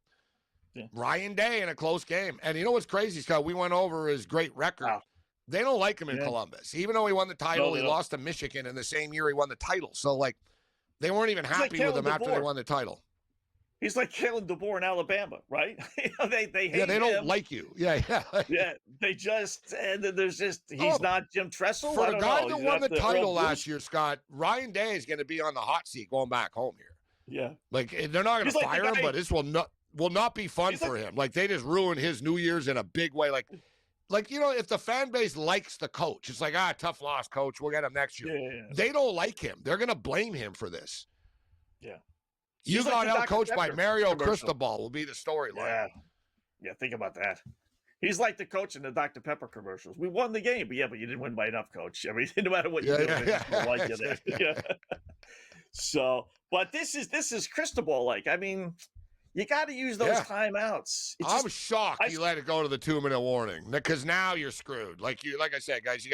Yeah. Ryan Day in a close game. And you know what's crazy, Scott? We went over his great record. Wow. They don't like him in Columbus. Even though he won the title, he lost to Michigan in the same year he won the title. So, they weren't even happy with him after they won the title. He's like Kalen DeBoer in Alabama, right? They hate him. They don't like you. Yeah. They just, and there's just, he's not Jim Tressel. For the guy that won the title last year, Scott, Ryan Day is going to be on the hot seat going back home here. Yeah. They're not going to fire him, but this will not be fun for him. They just ruined his New Year's in a big way. If the fan base likes the coach, it's tough loss, coach. We'll get him next year. Yeah. They don't like him. They're going to blame him for this. Yeah. You got out-coached by Mario Cristobal will be the storyline. Yeah. Yeah, think about that. He's like the coach in the Dr. Pepper commercials. We won the game, but but you didn't win by enough, coach. I mean, no matter what you do, I like you there. Yeah. So, but this is Cristobal like. I mean, you got to use those timeouts. I'm shocked you let it go to the 2-minute warning because now you're screwed. Like I said, guys,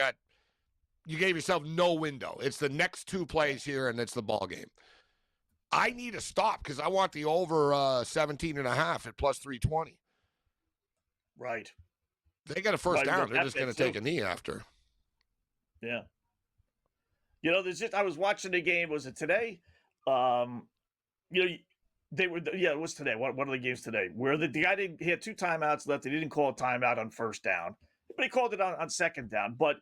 you gave yourself no window. It's the next 2 plays here, and it's the ball game. I need a stop because I want the over 17.5 at plus 320. Right. They got a first down. They're just going to take a knee after. Yeah. I was watching the game. Was it today? They were. Yeah, it was today. One of the games today where the guy he had 2 timeouts left. He didn't call a timeout on first down, but he called it on second down. But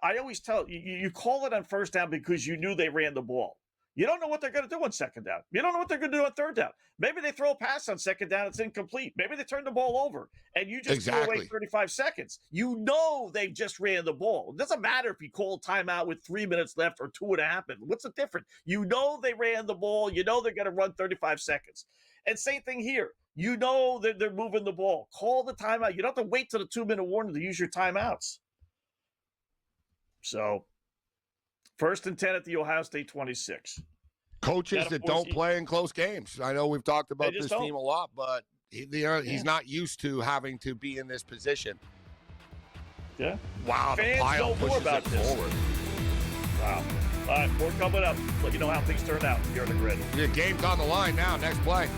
I always tell you call it on first down because you knew they ran the ball. You don't know what they're going to do on second down. You don't know what they're going to do on third down. Maybe they throw a pass on second down. It's incomplete. Maybe they turn the ball over, and you just threw away 35 seconds. You know they just ran the ball. It doesn't matter if you call timeout with 3 minutes left or 2.5 minutes. What's the difference? You know they ran the ball. You know they're going to run 35 seconds. And same thing here. You know that they're moving the ball. Call the timeout. You don't have to wait till the 2-minute warning to use your timeouts. So, 1st and 10 at the Ohio State 26. Coaches that don't play in close games. I know we've talked about this team a lot, but he's not used to having to be in this position. Yeah. Wow, the pile pushes it forward. Wow. All right, more coming up. Let you know how things turn out here on the grid. Your game's on the line now. Next play.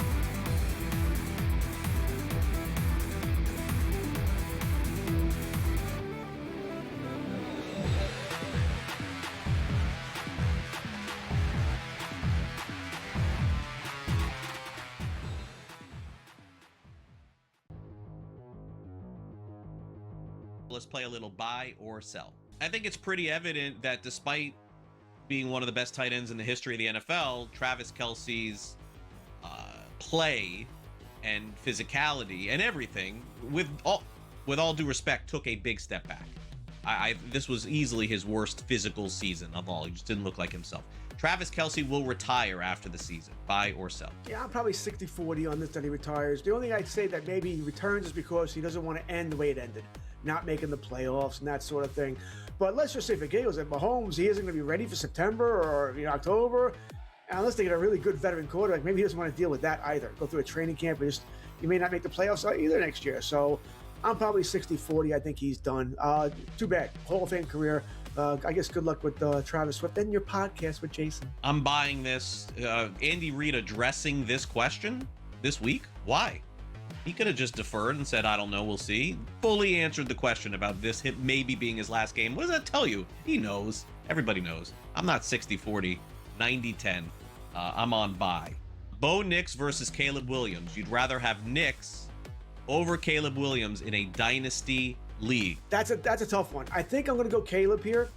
Let's play a little buy or sell. I think it's pretty evident that despite being one of the best tight ends in the history of the NFL, Travis Kelce's play and physicality and everything, with all due respect, took a big step back. This was easily his worst physical season of all. He just didn't look like himself. Travis Kelce will retire after the season. Buy or sell? Yeah, I'm probably 60-40 on this that he retires. The only thing I'd say that maybe he returns is because he doesn't want to end the way it ended, not making the playoffs and that sort of thing. But let's just say for Gabriel, at Mahomes, he isn't going to be ready for September or October. And unless they get a really good veteran quarterback, maybe he doesn't want to deal with that either. Go through a training camp, and you may not make the playoffs either next year. So I'm probably 60-40. I think he's done. Too bad. Hall of Fame career. I guess good luck with Travis Swift and your podcast with Jason. I'm buying this. Andy Reid addressing this question this week. Why? He could have just deferred and said, I don't know, we'll see. Fully answered the question about this maybe being his last game. What does that tell you? He knows. Everybody knows. I'm not 60-40, 90-10. I'm on buy. Bo Nix versus Caleb Williams. You'd rather have Nix over Caleb Williams in a dynasty league. That's a tough one. I think I'm going to go Caleb here,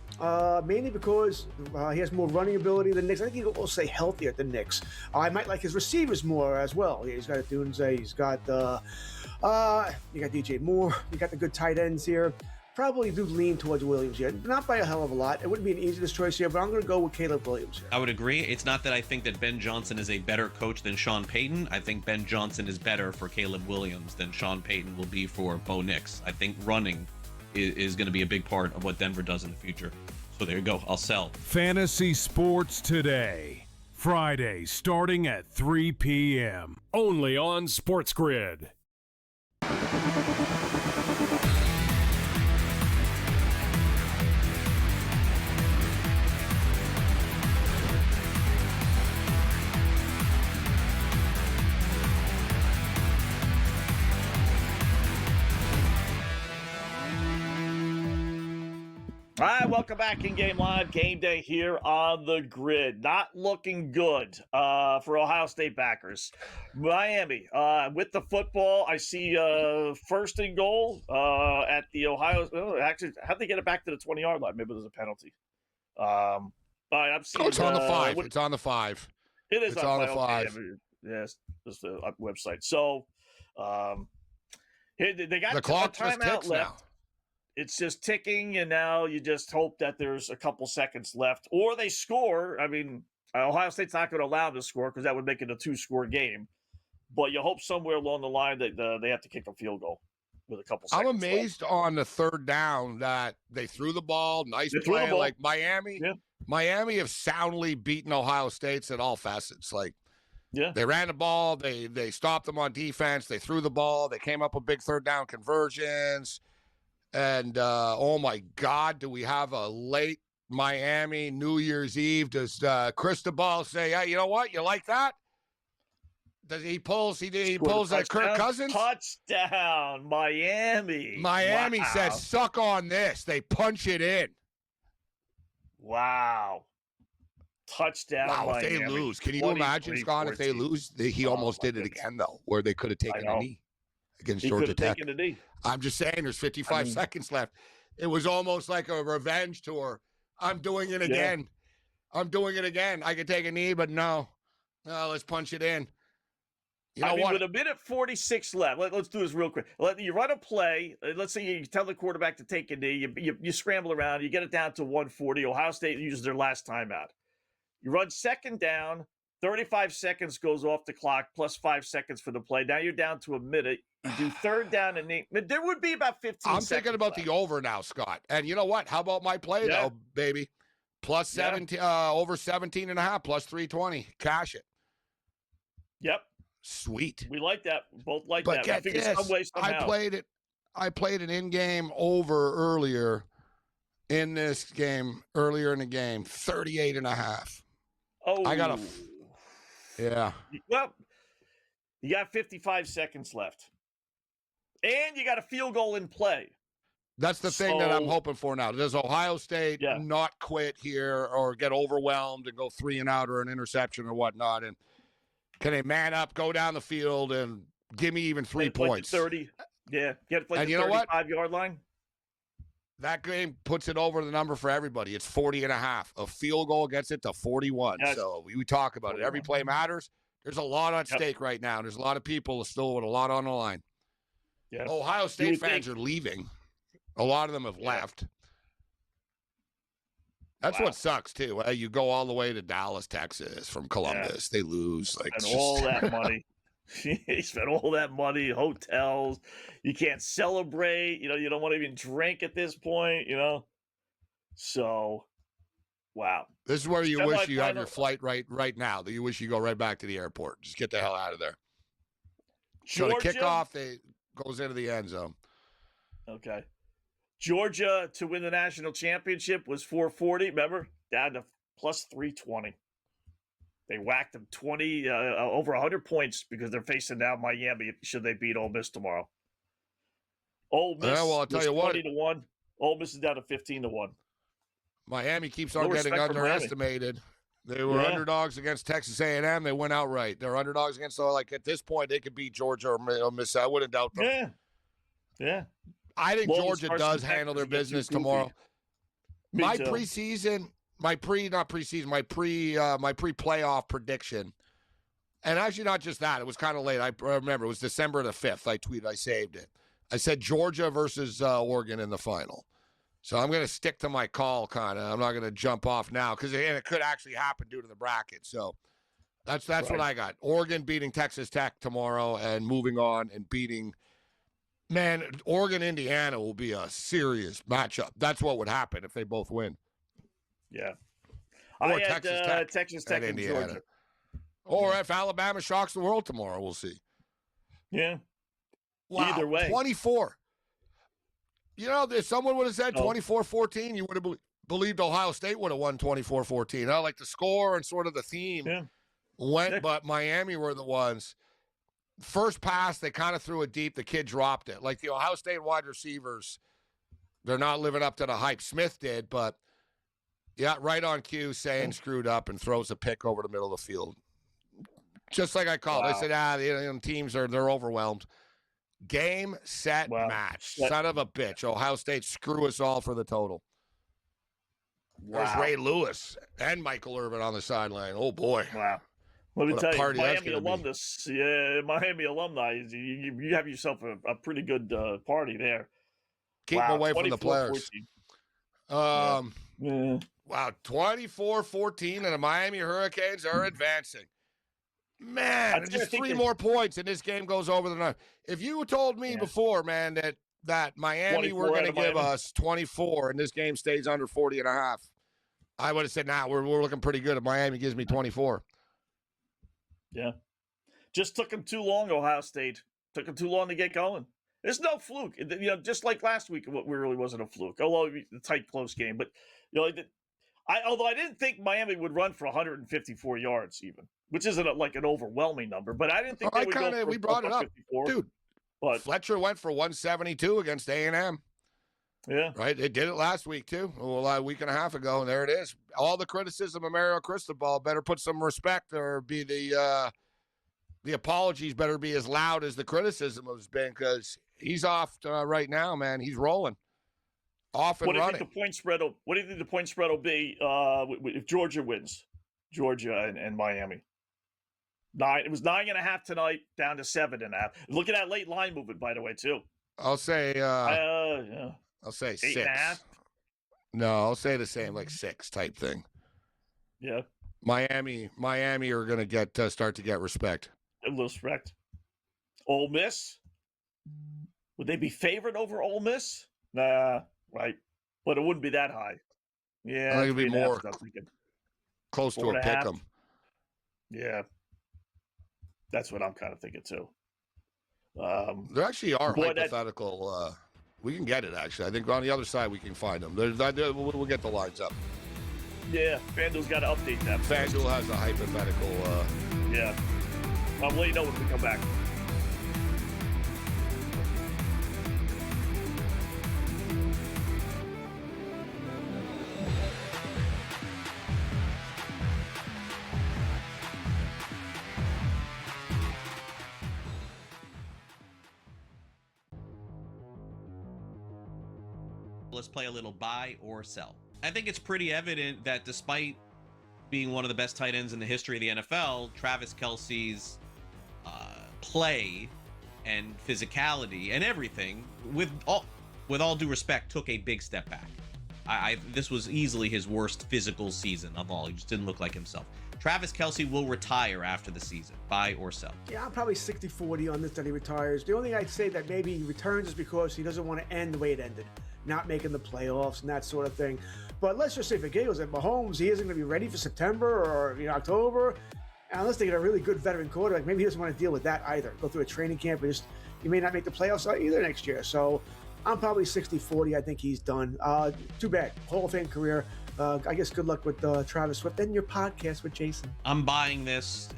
mainly because he has more running ability than Nix. I think he'll also stay healthier than Nix. I might like his receivers more as well. He's got Dunze, he's got you got DJ Moore, you got the good tight ends here. Probably do lean towards Williams here. Not by a hell of a lot. It wouldn't be an easiest choice here, but I'm going to go with Caleb Williams here. I would agree. It's not that I think that Ben Johnson is a better coach than Sean Payton. I think Ben Johnson is better for Caleb Williams than Sean Payton will be for Bo Nix. I think running is going to be a big part of what Denver does in the future. So there you go. I'll sell. Fantasy Sports Today. Friday, starting at 3 p.m. Only on SportsGrid. All right, welcome back in Game Live. Game Day here on the grid. Not looking good for Ohio State backers. Miami with the football. I see first and goal at the Ohio. Actually, how'd they get it back to the 20-yard line? Maybe there's a penalty. I'm seeing, it's on the 5. It's on the 5. It is on the 5. Okay. Yes, just the website. So they got the clock timeout just ticks left. now. It's just ticking, and now you just hope that there's a couple seconds left, or they score. I mean, Ohio State's not going to allow them to score because that would make it a 2-score game. but you hope somewhere along the line that they have to kick a field goal with a couple seconds I'm amazed on the third down that they threw the ball. Nice play. Like Miami. Yeah. Miami have soundly beaten Ohio State at all facets. Like, yeah, they ran the ball. They stopped them on defense. They threw the ball. They came up with big third down conversions. And, oh, my God, do we have a late Miami New Year's Eve? Does Cristobal say, yeah, you know what? You like that? Does he pulls like Kirk Cousins? Touchdown, Miami. Miami says, suck on this. They punch it in. Wow. Touchdown, Wow, Miami. if they lose. Can you imagine, Scott, if they lose? He almost did it again, though, where they could have taken a knee against Georgia Tech. Taken a knee. I'm just saying there's 55 seconds left. It was almost like a revenge tour. I'm doing it again. I'm doing it again. I could take a knee, but no. No, let's punch it in. You know what? With a minute 46 left, let's do this real quick. You run a play. Let's say you tell the quarterback to take a knee. You scramble around. You get it down to 140. Ohio State uses their last timeout. You run second down. 35 seconds goes off the clock, plus 5 seconds for the play. Now you're down to a minute. You do third down and there would be about 15 seconds. I'm thinking about left. The over now, Scott. And you know what? How about my play, though, baby? Plus 17, over 17 and a half, plus 320. Cash it. Yep. Sweet. We like that. Both like but that. Get this. I played an in-game over earlier in this game, earlier in the game, 38 and a half. Oh. I got yeah. Well, you got 55 seconds left. And you got a field goal in play. That's the thing that I'm hoping for now. Does Ohio State not quit here or get overwhelmed and go 3 and out or an interception or whatnot? And can they man up, go down the field, and give me even 3 points? 30. Yeah. Get the 35-yard line. That game puts it over the number for everybody. It's 40 and a half. A field goal gets it to 41. Yes. So we talk about it. Every play matters. There's a lot at stake right now. There's a lot of people still with a lot on the line. Yeah. Ohio State fans are leaving. A lot of them have left. That's what sucks, too. You go all the way to Dallas, Texas from Columbus. They lose. And all that money. He spent all that money, hotels. You can't celebrate. You don't want to even drink at this point, So, wow. This is where you wish you had your flight right now. That you wish you go right back to the airport. Just get the hell out of there. Georgia, so the kickoff goes into the end zone. Okay. Georgia to win the national championship was 440. Remember? Down to plus 320. They whacked them 20 over 100 points because they're facing now Miami. Should they beat Ole Miss tomorrow? Ole Miss. Yeah, well, I'll tell you what. 20-1. Ole Miss is down to 15-1. Miami keeps on getting underestimated. They were underdogs against Texas A&M. They went outright. They're underdogs against, at this point, they could beat Georgia or Miss. I wouldn't doubt them. Yeah. Yeah. I think Georgia does handle their business tomorrow. My pre-playoff prediction, and actually not just that, it was kind of late. I remember it was December the 5th. I saved it. I said Georgia versus Oregon in the final. So I'm going to stick to my call, kind of. I'm not going to jump off now because it could actually happen due to the bracket. So that's what I got. Oregon beating Texas Tech tomorrow and moving on and beating. Man, Oregon-Indiana will be a serious matchup. That's what would happen if they both win. Yeah. Or I had Texas Tech and Indiana. Georgia. Or if Alabama shocks the world tomorrow, we'll see. Yeah. Wow. Either way. 24. If someone would have said 24-14, you would have believed Ohio State would have won 24-14. Like the score and sort of the theme went, but Miami were the ones. First pass, they kind of threw it deep. The kid dropped it. Like the Ohio State wide receivers, they're not living up to the hype. Smith did, but right on cue, saying screwed up and throws a pick over the middle of the field. Just like I called. Wow. I said, teams they're overwhelmed. Game, set, match. Son of a bitch. Ohio State screw us all for the total. Wow. There's Ray Lewis and Michael Irvin on the sideline. Oh, boy. Wow. Let me tell you, Miami alumnus, Miami alumni, you have yourself a pretty good party there. Keep them away from the players. Wow, 24-14, and the Miami Hurricanes are advancing. Man, just 3 more points and this game goes over the 9. If you told me before, man, that Miami were going to give us 24 and this game stays under 40.5, I would have said, nah, we're looking pretty good if Miami gives me 24. Yeah. Just took them too long, Ohio State. Took them too long to get going. There's no fluke. Just like last week, it really wasn't a fluke. Although a tight, close game. But, although I didn't think Miami would run for 154 yards even, which isn't an overwhelming number, but I didn't think they would go for we brought it up. 154. Dude, but Fletcher went for 172 against A&M. Yeah. Right? They did it last week, too. A week and a half ago, and there it is. All the criticism of Mario Cristobal better put some respect or be the apologies better be as loud as the criticism has been because he's off right now, man. He's rolling. Off and running. What do you think the point spread will be if Georgia wins? Georgia and Miami. It was 9.5 tonight, down to 7.5. Look at that late line movement, by the way, too. I'll say I'll say 6. 8.5. No, I'll say the same, like 6 type thing. Yeah. Miami are gonna start to get respect. A little respect. Ole Miss. Would they be favored over Ole Miss? Nah, right. But it wouldn't be that high. Yeah, I think it'd be more close to a pick 'em. Yeah. That's what I'm kind of thinking too. There actually are hypothetical. We can get it, actually. I think on the other side we can find them. We'll get the lines up. Yeah, FanDuel's got to update that. FanDuel has a hypothetical. Yeah. I'll let you know when we come back. Let's play a little buy or sell. I think it's pretty evident that despite being one of the best tight ends in the history of the NFL, Travis Kelce's play and physicality and everything, with all due respect, took a big step back. This was easily his worst physical season of all. He just didn't look like himself. Travis Kelce will retire after the season. Buy or sell? Yeah, I'm probably 60-40 on this that he retires. The only thing I'd say that maybe he returns is because he doesn't want to end the way it ended, not making the playoffs and that sort of thing. But let's just say for Gabriel, that Mahomes, he isn't going to be ready for September or October. Unless they get a really good veteran quarterback, maybe he doesn't want to deal with that either. Go through a training camp, and he may not make the playoffs either next year. So I'm probably 60-40. I think he's done. Too bad. Hall of Fame career. I guess good luck with Travis Swift and your podcast with Jason. I'm buying this.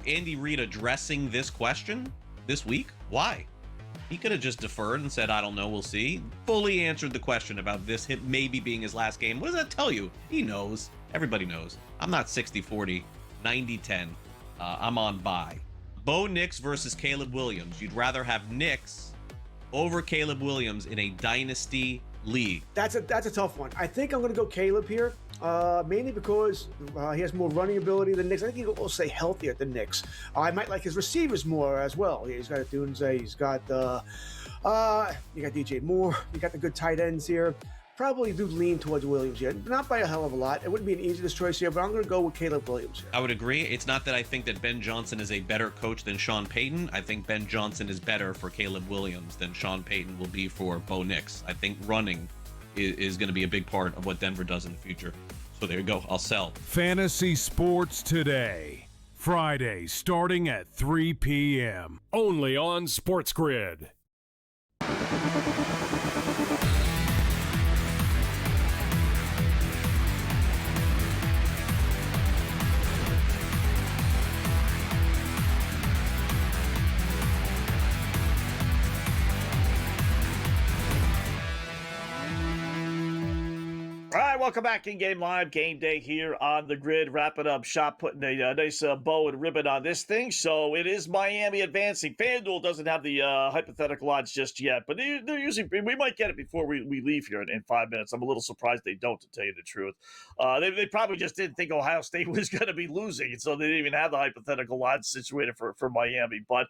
Andy Reid addressing this question this week. Why? He could have just deferred and said, I don't know, we'll see. Fully answered the question about this maybe being his last game. What does that tell you? He knows. Everybody knows. I'm not 60-40, 90-10. I'm on buy. Bo Nix versus Caleb Williams. You'd rather have Nix over Caleb Williams in a dynasty league. That's a tough one. I think I'm going to go Caleb here, mainly because he has more running ability than Nix. I think he'll also stay healthier than Nix. I might like his receivers more as well. He's got Dunze. He's got you got DJ Moore. You got the good tight ends here. Probably do lean towards Williams here. Not by a hell of a lot. It wouldn't be an easiest choice here, but I'm going to go with Caleb Williams here. I would agree. It's not that I think that Ben Johnson is a better coach than Sean Payton. I think Ben Johnson is better for Caleb Williams than Sean Payton will be for Bo Nix. I think running is going to be a big part of what Denver does in the future. So there you go. I'll sell. Fantasy Sports Today. Friday starting at 3 p.m. Only on SportsGrid. All right, welcome back in Game Live. Game Day here on the grid. Wrapping up shop, putting a nice bow and ribbon on this thing. So it is Miami advancing. FanDuel doesn't have the hypothetical odds just yet, but they're usually, we might get it before we leave here in 5 minutes. I'm a little surprised they don't, to tell you the truth. They probably just didn't think Ohio State was going to be losing, so they didn't even have the hypothetical odds situated for Miami. But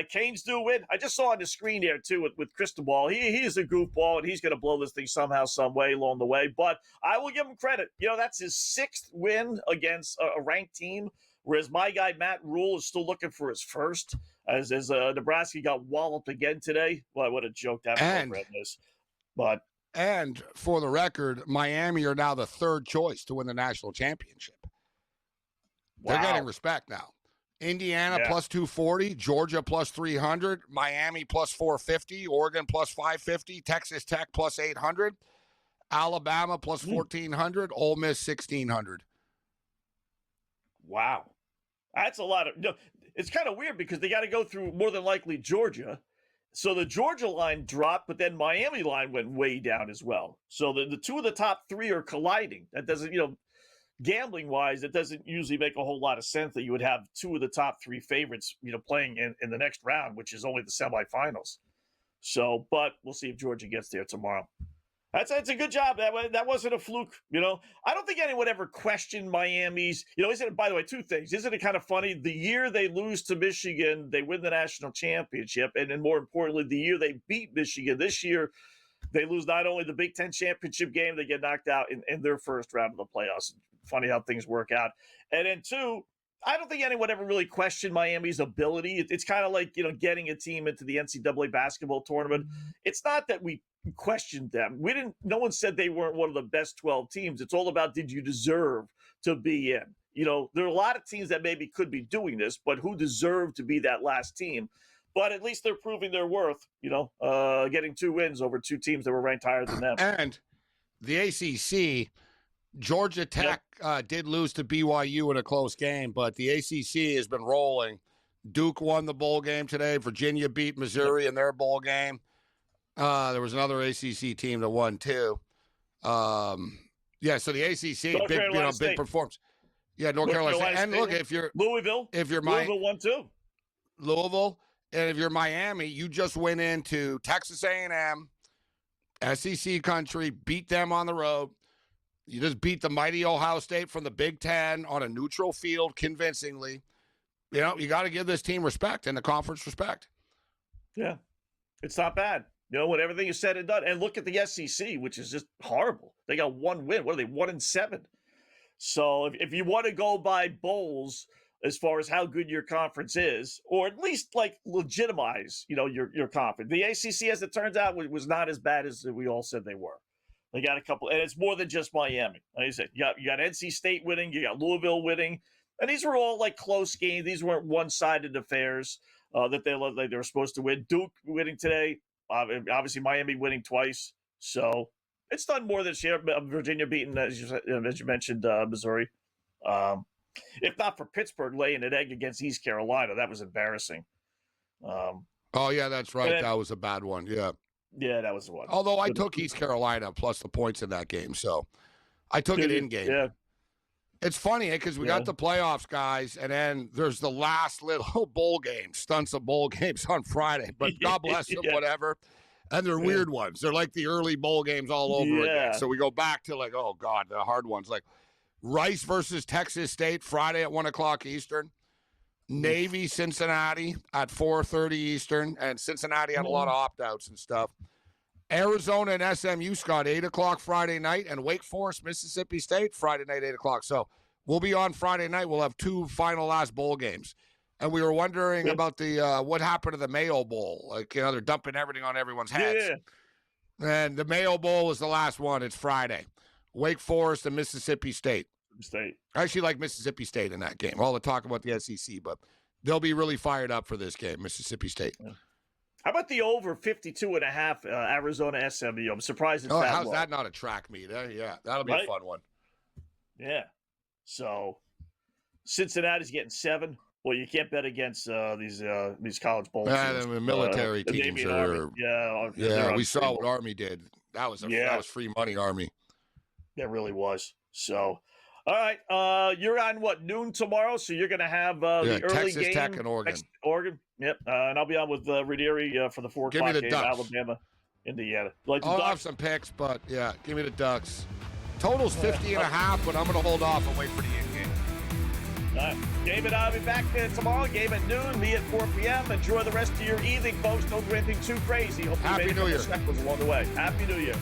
Canes do win. I just saw on the screen here, too, with Cristobal. He is a goofball, and he's going to blow this thing somehow, some way along the way. But I will give him credit. That's his 6th win against a ranked team. Whereas my guy, Matt Rule, is still looking for his first, as Nebraska got walloped again today. Well, what a joke that program is. But And for the record, Miami are now the third choice to win the national championship. wow. They're getting respect now. Indiana plus 240, Georgia plus 300, Miami plus 450, Oregon plus 550, Texas Tech plus 800, Alabama plus 1,400, Ole Miss 1,600. Wow. That's a lot of it's kind of weird because they got to go through more than likely Georgia. So the Georgia line dropped, but then Miami line went way down as well. So the two of the top three are colliding. That doesn't, gambling wise, it doesn't usually make a whole lot of sense that you would have two of the top three favorites, playing in the next round, which is only the semifinals. So, but we'll see if Georgia gets there tomorrow. That's a good job. That wasn't a fluke. I don't think anyone ever questioned Miami's. Isn't it, by the way, two things? Isn't it kind of funny? The year they lose to Michigan, they win the national championship. And then more importantly, the year they beat Michigan, this year, they lose not only the Big Ten championship game, they get knocked out in their first round of the playoffs. Funny how things work out. And then two, I don't think anyone ever really questioned Miami's ability. It's kind of like, getting a team into the NCAA basketball tournament. It's not that we questioned them. No one said they weren't one of the best 12 teams. It's all about, did you deserve to be in? There are a lot of teams that maybe could be doing this, but who deserve to be that last team? But at least they're proving their worth, getting 2 wins over 2 teams that were ranked higher than them. And the ACC, Georgia Tech did lose to BYU in a close game, but the ACC has been rolling. Duke won the bowl game today. Virginia beat Missouri in their bowl game. There was another ACC team that won too. So the ACC, big performance. Yeah, North Carolina State. And look, if you're Louisville won too. Louisville, and if you're Miami, you just went into Texas A&M, SEC country, beat them on the road. You just beat the mighty Ohio State from the Big Ten on a neutral field convincingly. You got to give this team respect and the conference respect. Yeah, it's not bad. When everything is said and done. And look at the SEC, which is just horrible. They got 1 win. What are they, 1-7? So if you want to go by bowls as far as how good your conference is, or at least legitimize, your conference. The ACC, as it turns out, was not as bad as we all said they were. They got a couple, and it's more than just Miami. Like I said, you got NC State winning, you got Louisville winning, and these were all close games. These weren't one-sided affairs that they were supposed to win. Duke winning today. Obviously, Miami winning twice. So it's done more this year. Virginia beating, as you mentioned, Missouri. If not for Pittsburgh laying an egg against East Carolina, that was embarrassing. That's right. That was a bad one. Yeah. Yeah, that was the one. Although I took East Carolina plus the points in that game. So I took it in game. Yeah. It's funny because we got the playoffs, guys, and then there's the last little bowl game, stunts of bowl games on Friday. But God bless them, whatever. And they're weird ones. They're like the early bowl games all over again. So we go back to oh, God, the hard ones. Like Rice versus Texas State, Friday at 1 o'clock Eastern. Navy, Cincinnati at 4:30 Eastern. And Cincinnati had a lot of opt-outs and stuff. Arizona and SMU, Scott, 8 o'clock Friday night, and Wake Forest, Mississippi State, Friday night, 8 o'clock. So we'll be on Friday night. We'll have 2 final last bowl games. And we were wondering about the what happened to the Mayo Bowl. They're dumping everything on everyone's heads. Yeah. And the Mayo Bowl is the last one. It's Friday. Wake Forest and Mississippi State. I actually like Mississippi State in that game. All the talk about the SEC, but they'll be really fired up for this game, Mississippi State. Yeah. How about the over 52.5 Arizona SMU? I'm surprised it's that how's low. that not a track meet? Yeah, that'll be a fun one. Yeah. So Cincinnati's getting 7. Well, you can't bet against these college bowl teams. The military teams are. Yeah, we saw what Army did. That was free money, Army. That really was. So, all right, you're on noon tomorrow, so you're going to have the early Texas game. Tech and Oregon. Oregon, yep. And I'll be on with Ranieri for the 4 o'clock game, Ducks. Alabama, Indiana. I'll have some picks, but give me the Ducks. Total's 50.5, but I'm going to hold off and wait for the end game. All right. Gabe and I'll be back tomorrow. Game at noon, me at 4 p.m. Enjoy the rest of your evening, folks. Don't do anything too crazy. Hope you Happy made a New couple Year. seconds along the way. Happy New Year.